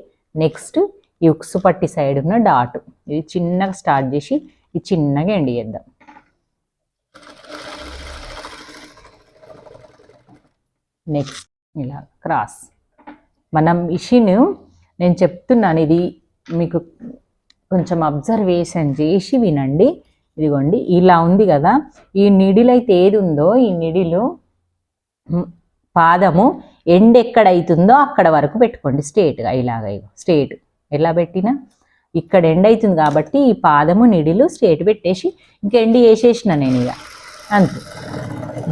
నెక్స్ట్ ఈ ఉక్సు పట్టి సైడ్ ఉన్న డాట్ ఇది చిన్నగా స్టార్ట్ చేసి ఇది చిన్నగా ఎండ్ చేద్దాం. నెక్స్ట్ ఇలా క్రాస్. మనం మిషన్ నేను చెప్తున్నాను, ఇది మీకు కొంచెం అబ్జర్వేషన్ చేసి వినండి. ఇదిగోండి ఇలా ఉంది కదా, ఈ నిడిల్ అయితే ఏది ఉందో ఈ నిడిలు పాదము ఎండ్ ఎక్కడైతుందో అక్కడ వరకు పెట్టుకోండి స్ట్రేట్గా. ఇలాగ స్ట్రేట్ ఎలా పెట్టినా ఇక్కడ ఎండ్ అవుతుంది కాబట్టి ఈ పాదము నిడిలు స్ట్రేట్ పెట్టేసి ఇంకా ఎండ్ చేసేసిన నేను ఇక అంతే.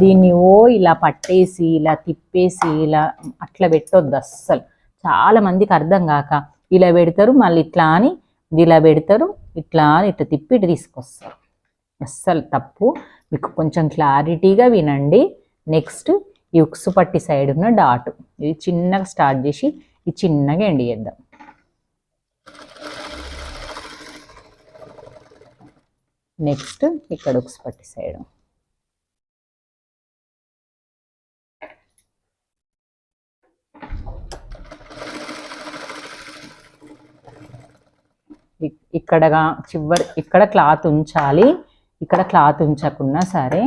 దీన్ని ఇలా పట్టేసి ఇలా తిప్పేసి ఇలా అట్లా పెట్టొద్దు అస్సలు. చాలా మందికి అర్థం కాక ఇలా పెడతారు, మళ్ళీ ఇట్లా అని ఇలా పెడతారు, ఇట్లా అని ఇట్లా తిప్పి ఇటు తీసుకొస్తారు. అస్సలు తప్పు. మీకు కొంచెం క్లారిటీగా వినండి. నెక్స్ట్ ఈ ఉక్సు పట్టి సైడ్ ఉన్న డాట్ ఇది చిన్నగా స్టార్ట్ చేసి ఇది చిన్నగా ఎండ్ చేద్దాం. నెక్స్ట్ ఇక్కడ ఉక్సు పట్టి సైడ్ ఇక్కడ క్లాత్ ఉంచాలి. ఇక్కడ క్లాత్ ఉంచకున్నా సరే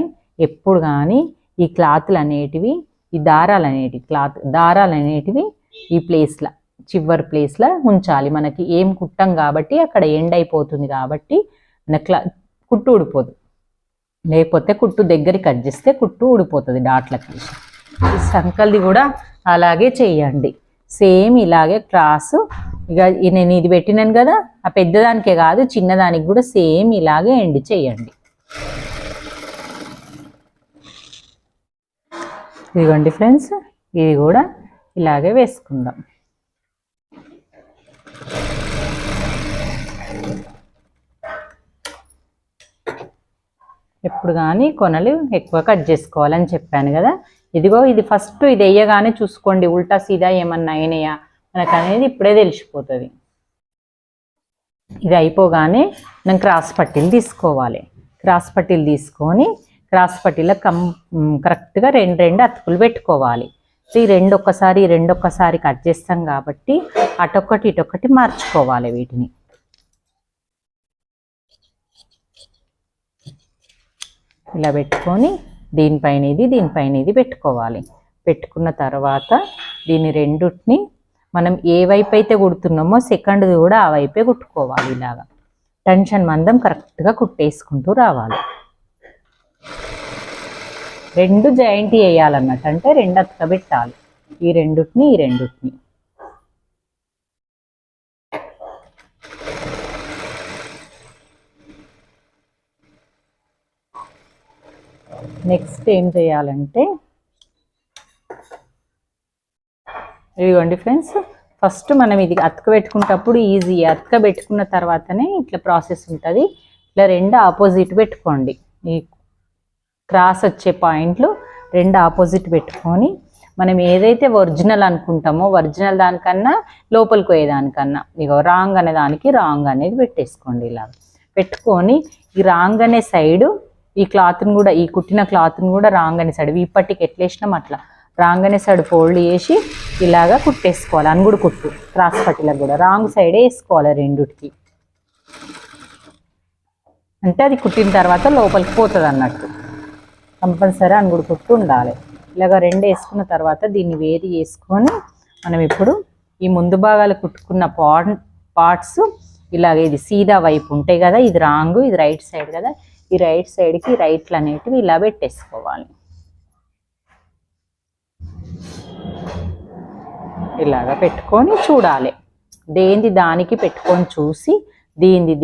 ఎప్పుడు కానీ ఈ క్లాత్లు అనేటివి ఈ దారాలు అనేటివి ఈ ప్లేస్లో చివరి ప్లేస్లో ఉంచాలి. మనకి ఏం కుట్టం కాబట్టి అక్కడ ఎండ్ అయిపోతుంది కాబట్టి మన కుట్టు ఊడిపోదు. లేకపోతే కుట్టు దగ్గరికి కట్ చేస్తే కుట్టు ఊడిపోతుంది డాట్లకి. ఈ సంకల్ది కూడా అలాగే చేయండి. సేమ్ ఇలాగే క్రాసు. ఇక నేను ఇది పెట్టినాను కదా, ఆ పెద్దదానికే కాదు చిన్నదానికి కూడా సేమ్ ఇలాగే ఎండ్ చేయండి. ఇదిగోండి ఫ్రెండ్స్, ఇది కూడా ఇలాగే వేసుకుందాం. ఎప్పుడు కానీ కొనలు ఎక్కువ కట్ చేసుకోవాలని చెప్పాను కదా. ఇదిగో ఇది ఫస్ట్ ఇది వేయగానే చూసుకోండి ఉల్టా సీదా ఏమన్నా అయినాయా మనకు అనేది ఇప్పుడే తెలిసిపోతుంది. ఇది అయిపోగానే మనం క్రాస్ పట్టీలు తీసుకోవాలి. క్రాస్ పట్టీలు తీసుకొని క్రాస్ పట్టీలో కరెక్ట్గా రెండు అతుకులు పెట్టుకోవాలి. ఈ రెండు ఒక్కసారి కట్ చేస్తాం కాబట్టి అటొక్కటి ఇటొక్కటి మార్చుకోవాలి వీటిని. ఇలా పెట్టుకొని దీనిపైన ఇది పెట్టుకోవాలి. పెట్టుకున్న తర్వాత దీన్ని రెండుటిని మనం ఏ వైపు అయితే కుడుతున్నామో సెకండ్ది కూడా ఆ వైపే కుట్టుకోవాలి. ఇలాగా టెన్షన్ మందం కరెక్ట్గా కుట్టేసుకుంటూ రావాలి. రెండు జాయింట్ వేయాలన్నట్టు, అంటే రెండు అతకబెట్టాలి ఈ రెండుటిని. నెక్స్ట్ ఏం చేయాలంటే ఇదిగోండి ఫ్రెండ్స్, ఫస్ట్ మనం ఇది అతకబెట్టుకునేటప్పుడు ఈజీ, అతకబెట్టుకున్న తర్వాతనే ఇట్లా ప్రాసెస్ ఉంటుంది. ఇట్లా రెండు ఆపోజిట్ పెట్టుకోండి. ఈ క్రాస్ వచ్చే పాయింట్లు రెండు ఆపోజిట్ పెట్టుకొని మనం ఏదైతే ఒరిజినల్ అనుకుంటామో ఒరిజినల్ దానికన్నా లోపలికి పోయేదానికన్నా ఇగో రాంగ్ అనే దానికి రాంగ్ అనేది పెట్టేసుకోండి. ఇలా పెట్టుకొని ఈ రాంగ్ అనే సైడు ఈ క్లాత్ని కూడా, ఈ కుట్టిన క్లాత్ని కూడా రాంగ్ అనే సైడ్ ఇప్పటికి ఎట్లా వేసినాం అట్లా రాంగ్ అనే సైడ్ ఫోల్డ్ చేసి ఇలాగా కుట్టేసుకోవాలి. అనుగుడు కుట్టు క్రాస్ పట్టీలకు కూడా రాంగ్ సైడే వేసుకోవాలి రెండుటికి. అంటే అది కుట్టిన తర్వాత లోపలికి పోతుంది అన్నట్టు. కంపల్సరీ అనుగుడు కుట్టు ఉండాలి. ఇలాగ రెండు వేసుకున్న తర్వాత దీన్ని వేరు చేసుకొని మనం ఇప్పుడు ఈ ముందు భాగాలు కుట్టుకున్న పార్ట్స్ ఇలాగ ఇది సీదా వైపు ఉంటాయి కదా, ఇది రాంగ్, ఇది రైట్ సైడ్ కదా, ఈ రైట్ సైడ్కి రైట్లు అనేటివి ఇలా పెట్టేసుకోవాలి. ఇలాగ పెట్టుకొని చూడాలి, దేంది దానికి పెట్టుకొని చూసి దీంది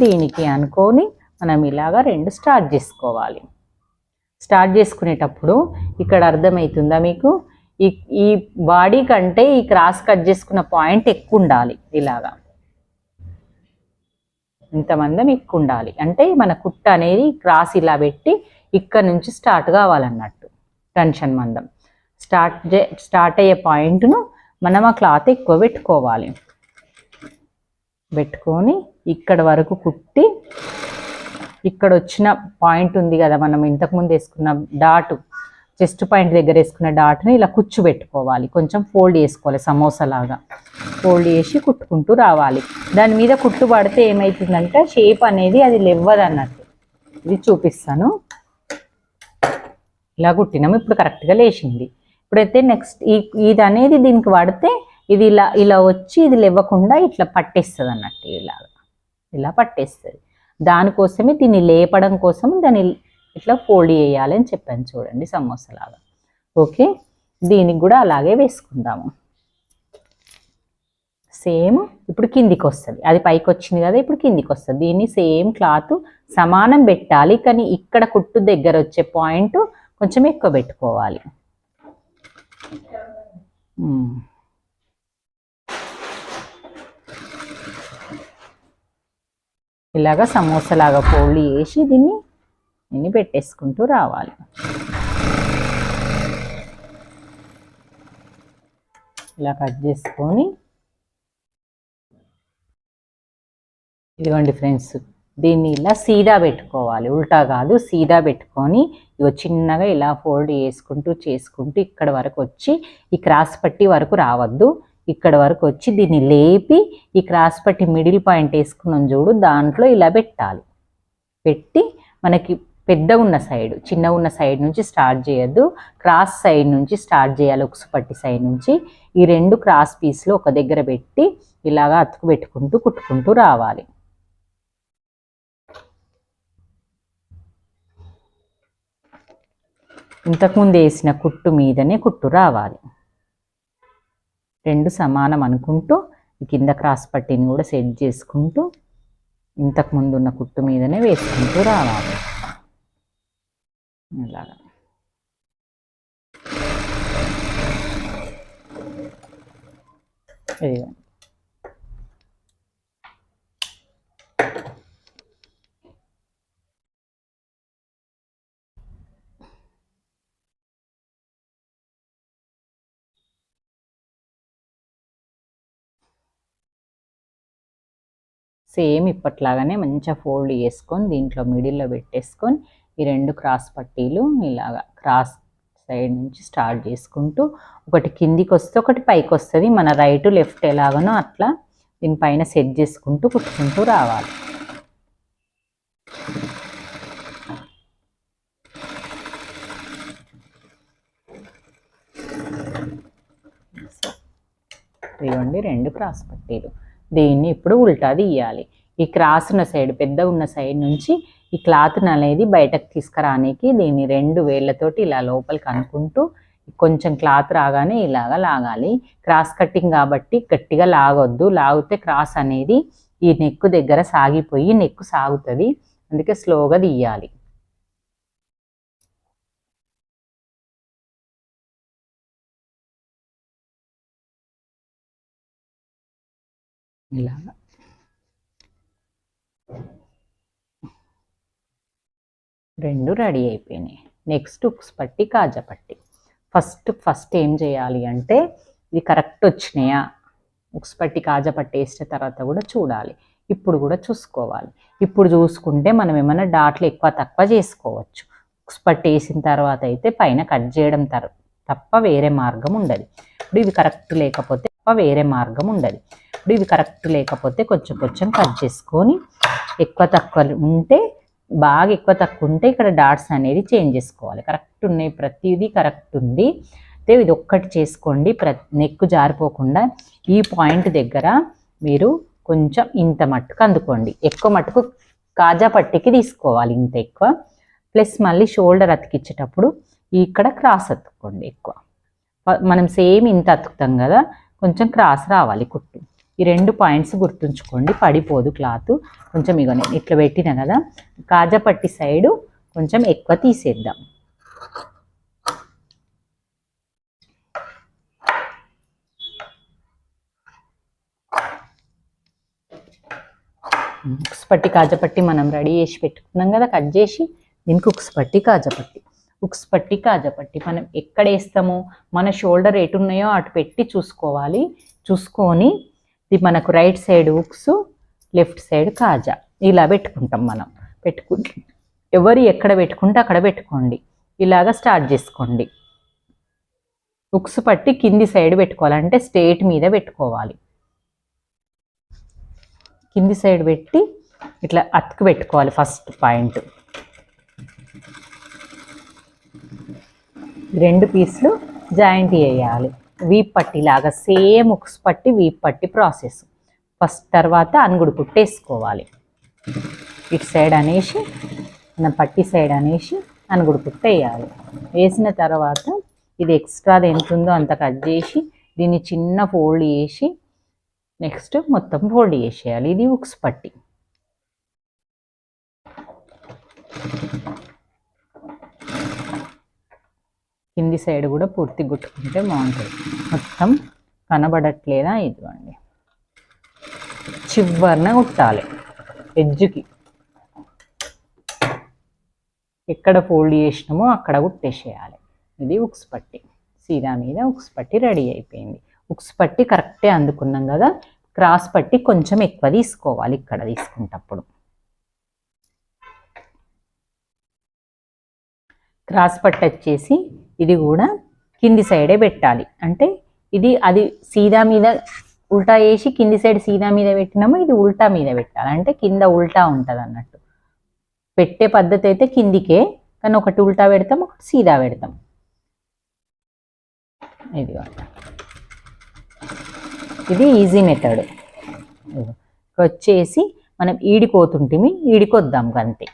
దీనికి అనుకొని మనం ఇలాగ రెండు స్టార్ట్ చేసుకోవాలి. స్టార్ట్ చేసుకునేటప్పుడు ఇక్కడ అర్థమవుతుందా మీకు, ఈ బాడీ కంటే ఈ క్రాస్ కట్ చేసుకున్న పాయింట్ ఎక్కువ ఉండాలి. ఇలాగా ఇంతమందం ఎక్కువ ఉండాలి. అంటే మన కుట్ట అనేది క్రాస్ ఇలా పెట్టి ఇక్కడ నుంచి స్టార్ట్ కావాలన్నట్టు. టెన్షన్ మందం స్టార్ట్ అయ్యే పాయింట్ను మనం ఆ క్లాత్ ఎక్కువ పెట్టుకోవాలి. పెట్టుకొని ఇక్కడ వరకు కుట్టి ఇక్కడ వచ్చిన పాయింట్ ఉంది కదా, మనం ఇంతకుముందు వేసుకున్న డాట్, చెస్ట్ పాయింట్ దగ్గర వేసుకున్న డాట్ని ఇలా కుచ్చు పెట్టుకోవాలి. కొంచెం ఫోల్డ్ చేసుకోవాలి, సమోసాలాగా ఫోల్డ్ చేసి కుట్టుకుంటూ రావాలి. దాని మీద కుట్టు పడితే ఏమవుతుందంటే షేప్ అనేది అది లేవ్వదు అన్నట్టు. ఇది చూపిస్తాను. ఇలా కుట్టినాము, ఇప్పుడు కరెక్ట్గా లేచింది. ఇప్పుడైతే నెక్స్ట్ ఇది అనేది దీనికి పడితే ఇది ఇలా వచ్చి ఇది లేవ్వకుండా ఇట్లా పట్టేస్తుంది అన్నట్టు. ఇలా పట్టేస్తుంది. దానికోసమే దీన్ని లేపడం కోసం దాన్ని ఇట్లా ఫోల్డ్ చేయాలి అని చెప్పాను చూడండి, సమోసాలాగా. ఓకే, దీనికి కూడా అలాగే వేసుకుందాము. సేమ్ ఇప్పుడు కిందికి వస్తుంది, అది పైకి వచ్చింది కదా, ఇప్పుడు కిందికి వస్తుంది. దీన్ని సేమ్ క్లాత్ సమానం పెట్టాలి, కానీ ఇక్కడ కుట్టు దగ్గర వచ్చే పాయింట్ కొంచెం ఎక్కువ పెట్టుకోవాలి. ఇలాగా సమోసాలాగా ఫోల్డ్ చేసి దీన్ని పెట్టేసుకుంటూ రావాలి. ఇలా కట్ చేసుకొని ఇదిగోండి ఫ్రెండ్స్, దీన్ని ఇలా సీదా పెట్టుకోవాలి, ఉల్టా కాదు, సీదా పెట్టుకొని ఇగో చిన్నగా ఇలా ఫోల్డ్ చేసుకుంటూ ఇక్కడ వరకు వచ్చి ఈ క్రాస్ పట్టి వరకు రావద్దు, ఇక్కడ వరకు వచ్చి దీన్ని లేపి ఈ క్రాస్ పట్టి మిడిల్ పాయింట్ వేసుకున్నాం చూడు, దాంట్లో ఇలా పెట్టాలి. పెట్టి మనకి పెద్దగా ఉన్న సైడ్, చిన్నగా ఉన్న సైడ్ నుంచి స్టార్ట్ చేయొద్దు, క్రాస్ సైడ్ నుంచి స్టార్ట్ చేయాలి. ఉక్సు పట్టి సైడ్ నుంచి ఈ రెండు క్రాస్ పీస్లు ఒక దగ్గర పెట్టి ఇలాగా అతుకు పెట్టుకుంటూ కుట్టుకుంటూ రావాలి. ఇంతకుముందు వేసిన కుట్టు మీదనే కుట్టు రావాలి. రెండు సమానం అనుకుంటూ కింద క్రాస్ పట్టీని కూడా సెట్ చేసుకుంటూ ఇంతకుముందు ఉన్న కుట్టు మీదనే వేసుకుంటూ రావాలి. ఇలాగా సేమ్ ఇప్పట్లాగానే మంచిగా ఫోల్డ్ చేసుకొని దీంట్లో మిడిల్లో పెట్టేసుకొని ఈ రెండు క్రాస్ పట్టీలు ఇలాగా క్రాస్ సైడ్ నుంచి స్టార్ట్ చేసుకుంటూ ఒకటి కిందికి వస్తే ఒకటి పైకి వస్తుంది. మన రైట్ లెఫ్ట్ ఎలాగనో అట్లా దీనిపైన సెట్ చేసుకుంటూ కుట్టుకుంటూ రావాలి. ఇవ్వండి 2 క్రాస్ పట్టీలు. దీన్ని ఇప్పుడు ఉల్టా తీయాలి. ఈ క్రాస్ ఉన్న సైడ్, పెద్ద ఉన్న సైడ్ నుంచి ఈ క్లాత్ని అనేది బయటకు తీసుకురానికి దీన్ని 2 వేళ్ళతోటి ఇలా లోపలికి అనుకుంటూ కొంచెం క్లాత్ రాగానే ఇలాగా లాగాలి. క్రాస్ కటింగ్ కాబట్టి గట్టిగా లాగొద్దు, లాగితే క్రాస్ అనేది ఈ నెక్ దగ్గర సాగిపోయి నెక్ సాగుతుంది, అందుకే స్లోగా తీయాలి. ఇలాగా 2 రెడీ అయిపోయినాయి. నెక్స్ట్ ఉక్స్ పట్టి, కాజా పట్టి. ఫస్ట్ ఏం చేయాలి అంటే ఇది కరెక్ట్ వచ్చినాయా, ఉక్స్ పట్టి కాజా పట్టి వేసిన తర్వాత కూడా చూడాలి. ఇప్పుడు కూడా చూసుకోవాలి. ఇప్పుడు చూసుకుంటే మనం ఏమైనా డాట్లు ఎక్కువ తక్కువ చేసుకోవచ్చు. ఉక్స్ పట్టి వేసిన తర్వాత అయితే పైన కట్ చేయడం తప్ప వేరే మార్గం ఉండదు. ఇప్పుడు ఇవి కరెక్ట్ లేకపోతే కొంచెం కట్ చేసుకొని, ఎక్కువ తక్కువ ఉంటే బాగా ఎక్కువ తక్కువ ఉంటే ఇక్కడ డాట్స్ అనేది చేంజ్ చేసుకోవాలి. కరెక్ట్ ఉన్నాయి, ప్రతిదీ కరెక్ట్ ఉంది. అయితే ఇది ఒక్కటి చేసుకోండి, నెక్ జారిపోకుండా. ఈ పాయింట్ దగ్గర మీరు కొంచెం ఇంత మట్టుకు అందుకోండి. ఎక్కువ మట్టుకు కాజా పట్టికి తీసుకోవాలి, ఇంత ఎక్కువ. ప్లస్ మళ్ళీ షోల్డర్ అతికిచ్చేటప్పుడు ఇక్కడ క్రాస్ అతుక్కోండి ఎక్కువ. మనం సేమ్ ఇంత అతుకుతాం కదా, కొంచెం క్రాస్ రావాలి కుట్టు. ఈ 2 పాయింట్స్ గుర్తుంచుకోండి, పడిపోదు క్లాత్. కొంచెం ఇగో నేను ఇట్లా పెట్టిన కదా, కాజా పట్టి సైడు కొంచెం ఎక్కువ తీసేద్దాం. ఉక్స్ పట్టి కాజా పట్టి మనం రెడీ చేసి పెట్టుకున్నాం కదా, కట్ చేసి. దీనికి ఉక్స్ పట్టి కాజా పట్టి. ఉక్స్ పట్టి కాజా పట్టి మనం ఎక్కడ వేస్తామో, మన షోల్డర్ ఎటు ఉన్నాయో అటు పెట్టి చూసుకోవాలి. చూసుకొని ఇది మనకు రైట్ సైడ్ ఉక్స్, లెఫ్ట్ సైడ్ కాజా ఇలా పెట్టుకుంటాం మనం. ఎవరు ఎక్కడ పెట్టుకుంటే అక్కడ పెట్టుకోండి. ఇలాగా స్టార్ట్ చేసుకోండి. ఉక్స్ పట్టి కింది సైడ్ పెట్టుకోవాలంటే స్ట్రేట్ మీద పెట్టుకోవాలి. కింది సైడ్ పెట్టి ఇట్లా అతుకు పెట్టుకోవాలి. ఫస్ట్ పాయింట్ 2 పీసులు జాయింట్ చేయాలి. వీప్ పట్టి లాగా సేమ్ ఉక్స్ పట్టి వీప్ పట్టి ప్రాసెస్. ఫస్ట్ తర్వాత అనుగుడు కుట్టేసుకోవాలి. ఇటు సైడ్ అనేసి మన పట్టి సైడ్ అనేసి అనుగుడు కుట్టేయాలి. వేసిన తర్వాత ఇది ఎక్స్ట్రాది ఎంత ఉందో అంత కట్ చేసి దీన్ని చిన్న ఫోల్డ్ చేసి నెక్స్ట్ మొత్తం ఫోల్డ్ చేసేయాలి. ఇది ఉక్స్ పట్టి. కింది సైడ్ కూడా పూర్తి గుట్టుకుంటే బాగుంటుంది. మొత్తం కనబడట్లేదా, ఇదిగోండి చివరన కుట్టాలి. ఎడ్జ్కి ఎక్కడ ఫోల్డ్ చేసినామో అక్కడ కుట్టేసేయాలి. ఇది ఉక్స్ పట్టి. సీదా మీద ఉక్స్ పట్టి రెడీ అయిపోయింది. ఉక్స్ పట్టి కరెక్టే అందుకున్నాం కదా, క్రాస్ పట్టి కొంచెం ఎక్కువ తీసుకోవాలి ఇక్కడ తీసుకునేటప్పుడు. క్రాస్ పట్టి వచ్చేసి ఇది కూడా కింది సైడే పెట్టాలి. అంటే ఇది అది సీదా మీద ఉల్టా వేసి కింది సైడ్ సీదా మీద పెట్టినామో ఇది ఉల్టా మీద పెట్టాలి. అంటే కింద ఉల్టా ఉంటుంది అన్నట్టు. పెట్టే పద్ధతి అయితే కిందికే, కానీ ఒకటి ఉల్టా పెడతాం, ఒకటి సీదా పెడతాం. ఇది ఈజీ మెథడ్. వచ్చేసి మనం ఈడిపోతుంటిమి, ఈడికొద్దాం అంతే.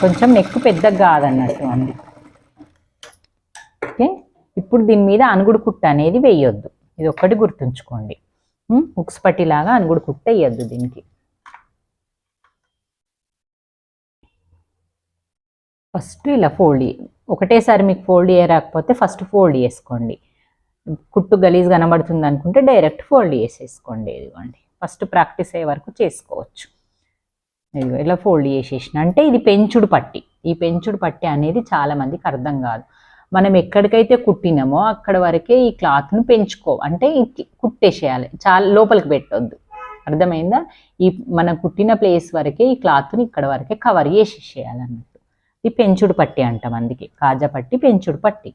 కొంచెం నెక్ పెద్దగా కాదన్నట్టు అంది. ఓకే, ఇప్పుడు దీని మీద అనుగుడు కుట్ట అనేది వేయొద్దు. ఇది ఒక్కటి గుర్తుంచుకోండి. ఉక్స్ పట్టిలాగా అనుగుడు కుట్ట వేయొద్దు దీనికి. ఫస్ట్ ఇలా ఫోల్డ్, ఒకటేసారి మీకు ఫోల్డ్ చేయరాకపోతే ఫస్ట్ ఫోల్డ్ చేసుకోండి. కుట్టు గలీజ్ కనబడుతుంది అనుకుంటే డైరెక్ట్ ఫోల్డ్ చేసేసుకోండి. ఇదిగోండి ఫస్ట్ ప్రాక్టీస్ అయ్యే వరకు చేసుకోవచ్చు. ఇదిగో ఇలా ఫోల్డ్ చేసేసిన అంటే ఇది పెంచుడు పట్టి. ఈ పెంచుడు పట్టి అనేది చాలా మందికి అర్థం కాదు. మనం ఎక్కడికైతే కుట్టినామో అక్కడ వరకే ఈ క్లాత్ను అంటే కుట్టేసేయాలి, చాలా లోపలికి పెట్టొద్దు. అర్థమైందా? ఈ మనం కుట్టిన ప్లేస్ వరకే ఈ క్లాత్ని ఇక్కడ వరకే కవర్ చేసేసేయాలన్నట్టు. ఇది పెంచుడు పట్టి అంటాం, అందుకే కాజా పట్టి, పెంచుడు పట్టి.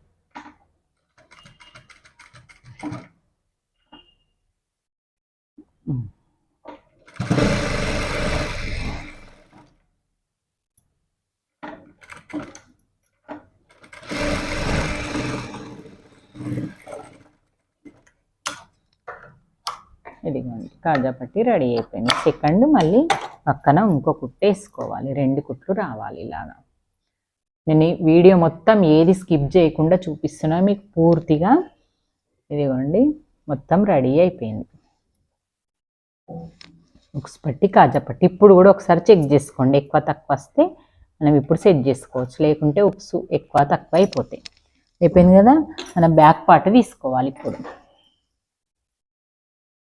ఇదిగోండి కాజా పట్టి రెడీ అయిపోయింది. సెకండ్ మళ్ళీ పక్కన ఇంకో కుట్టు వేసుకోవాలి, 2 కుట్లు రావాలి ఇలాగా. నేను ఈ వీడియో మొత్తం ఏది స్కిప్ చేయకుండా చూపిస్తున్నా మీకు పూర్తిగా. ఇదిగోండి మొత్తం రెడీ అయిపోయింది. ఉక్స్ పట్టి కాజా పట్టి ఇప్పుడు కూడా ఒకసారి చెక్ చేసుకోండి, ఎక్కువ తక్కువ వస్తే మనం ఇప్పుడు సెట్ చేసుకోవచ్చు, లేకుంటే ఉక్స్ ఎక్కువ తక్కువ అయిపోతాయి. అయిపోయింది కదా. మనం బ్యాక్ పార్ట్ తీసుకోవాలి. ఇప్పుడు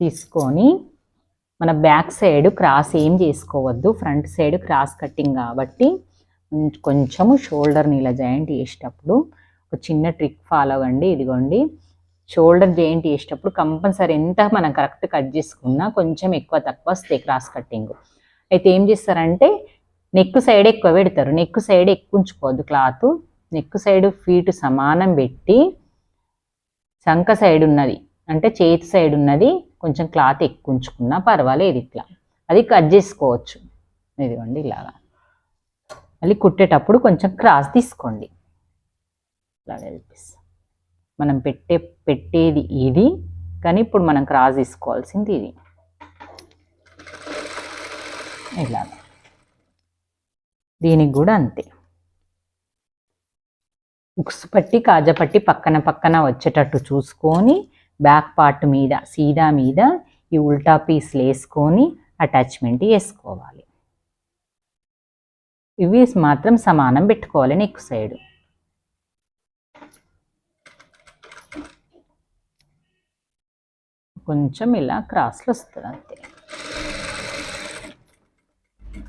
తీసుకొని మన బ్యాక్ సైడ్ క్రాస్ ఏం చేసుకోవద్దు, ఫ్రంట్ సైడ్ క్రాస్ కటింగ్ కాబట్టి కొంచెము షోల్డర్ని ఇలా జాయింట్ చేసేటప్పుడు ఒక చిన్న ట్రిక్ ఫాలో అవ్వండి. ఇదిగోండి షోల్డర్ జాయింట్ చేసేటప్పుడు కంపల్సరీ ఎంత మనం కరెక్ట్ కట్ చేసుకున్నా కొంచెం ఎక్కువ తక్కువ వస్తాయి క్రాస్ కటింగ్. అయితే ఏం చేస్తారంటే నెక్ సైడ్ ఎక్కువ పెడతారు, నెక్ సైడ్ ఎక్కువ ఉంచుకోవద్దు క్లాత్. నెక్ సైడ్ ఫీట్ సమానం పెట్టి సంక సైడ్ ఉన్నది అంటే చేతి సైడ్ ఉన్నది కొంచెం క్లాత్ ఎక్కువ ఉంచుకున్నా పర్వాలేదు, ఇట్లా అది కట్ చేసుకోవచ్చు. ఇదిగోండి ఇలాగా. మళ్ళీ కుట్టేటప్పుడు కొంచెం క్రాస్ తీసుకోండి. ఇలాగ మనం పెట్టేది ఇది, కానీ ఇప్పుడు మనం క్రాస్ తీసుకోవాల్సింది ఇది. ఇలాగ దీనికి కూడా అంతే. ఉక్స్ పట్టి కాజా పట్టి పక్కన పక్కన వచ్చేటట్టు చూసుకొని బ్యాక్ పార్ట్ మీద సీదా మీద ఈ ఉల్టా పీస్లు వేసుకొని అటాచ్మెంట్ వేసుకోవాలి. ఇవి మాత్రం సమానం పెట్టుకోవాలి నెక్ సైడ్. కొంచెం ఇలా క్రాస్లు వస్తుంది అంతే.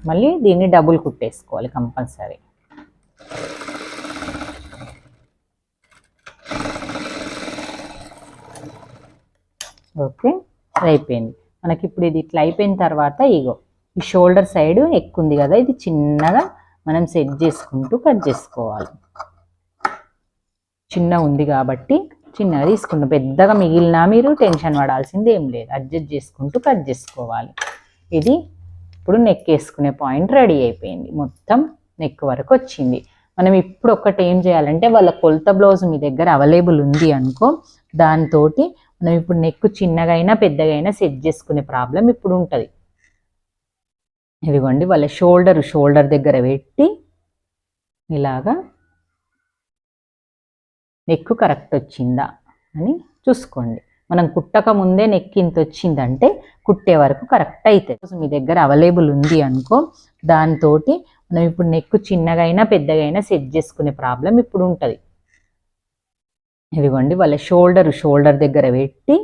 మళ్ళీ దీన్ని డబుల్ కుట్టేసుకోవాలి కంపల్సరీ. ఓకే అయిపోయింది మనకి. ఇప్పుడు ఇది ఇట్లా అయిపోయిన తర్వాత ఇగో ఈ షోల్డర్ సైడ్ ఎక్కువ ఉంది కదా, ఇది చిన్నగా మనం సెట్ చేసుకుంటూ కట్ చేసుకోవాలి. చిన్న ఉంది కాబట్టి చిన్నగా తీసుకుంటాం, పెద్దగా మిగిలినా మీరు టెన్షన్ పడాల్సింది ఏం లేదు, అడ్జస్ట్ చేసుకుంటూ కట్ చేసుకోవాలి. ఇది ఇప్పుడు నెక్ వేసుకునే పాయింట్ రెడీ అయిపోయింది, మొత్తం నెక్ వరకు వచ్చింది. మనం ఇప్పుడు ఒక్కటి ఏం చేయాలంటే వాళ్ళ కొలత బ్లౌజ్ మీ దగ్గర అవైలబుల్ ఉంది అనుకో, దాంతో మనం ఇప్పుడు నెక్ చిన్నగా అయినా పెద్దగా అయినా సెట్ చేసుకునే ప్రాబ్లం ఇప్పుడు ఉంటుంది. ఇదిగోండి వాళ్ళ షోల్డర్ దగ్గర పెట్టి ఇలాగా నెక్ కరెక్ట్ వచ్చిందా అని చూసుకోండి. మనం కుట్టక ముందే నెక్ ఇంత వచ్చిందంటే కుట్టే వరకు కరెక్ట్ అవుతుంది. మీ దగ్గర అవైలబుల్ ఉంది అనుకో, దాంతో మనం ఇప్పుడు నెక్ చిన్నగా అయినా పెద్దగా అయినా సెట్ చేసుకునే ప్రాబ్లం ఇప్పుడు ఉంటుంది. ఇదిగోండి వాళ్ళ షోల్డర్ దగ్గర పెట్టి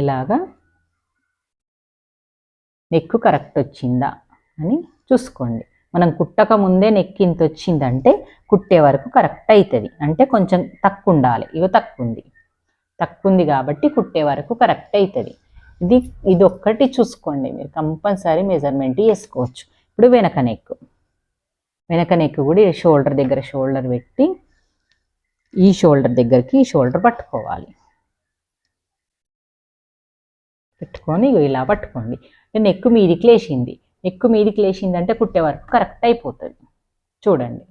ఇలాగా నెక్ కరెక్ట్ వచ్చిందా అని చూసుకోండి. మనం కుట్టక ముందే నెక్ ఇంత వచ్చిందంటే కుట్టే వరకు కరెక్ట్ అవుతుంది, అంటే కొంచెం తక్కువ ఉండాలి. ఇగో తక్కువ ఉంది కాబట్టి కుట్టే వరకు కరెక్ట్ అవుతుంది. ఇది ఒక్కటి చూసుకోండి, మీరు కంపల్సరీ మెజర్మెంట్ వేసుకోవచ్చు. ఇప్పుడు వెనక నెక్ కూడా షోల్డర్ దగ్గర షోల్డర్ పెట్టి ఈ షోల్డర్ దగ్గరికి ఈ షోల్డర్ పట్టుకోవాలి. పెట్టుకొని ఇలా పట్టుకోండి. నెక్ మీదికి లేచింది అంటే కుట్టే వరకు కరెక్ట్ అయిపోతుంది. చూడండి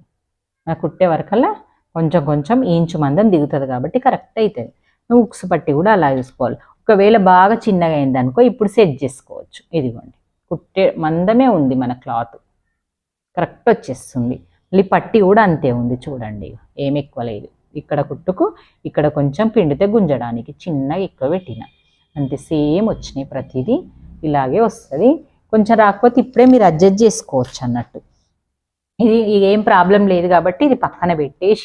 కుట్టే వరకల్లా కొంచెం ఇంచు మందం దిగుతుంది కాబట్టి కరెక్ట్ అవుతుంది. ఉక్స్ పట్టి కూడా అలా చూసుకోవాలి. ఒకవేళ బాగా చిన్నగా అయిందనుకో ఇప్పుడు సెట్ చేసుకోవచ్చు. ఇదిగోండి కుట్టే మందమే ఉంది మన క్లాత్, కరెక్ట్ వచ్చేస్తుంది. మళ్ళీ పట్టి కూడా అంతే ఉంది చూడండి, ఏం ఎక్కువ లేదు. ఇక్కడ కుట్టుకు ఇక్కడ కొంచెం పిండితే గుంజడానికి చిన్నగా ఎక్కువ పెట్టిన అంతే, సేమ్ వచ్చినాయి. ప్రతిదీ ఇలాగే వస్తుంది. కొంచెం రాకపోతే ఇప్పుడే మీరు అడ్జస్ట్ చేసుకోవచ్చు అన్నట్టు. ఇది ఏం ప్రాబ్లం లేదు కాబట్టి ఇది పక్కన పెట్టేసి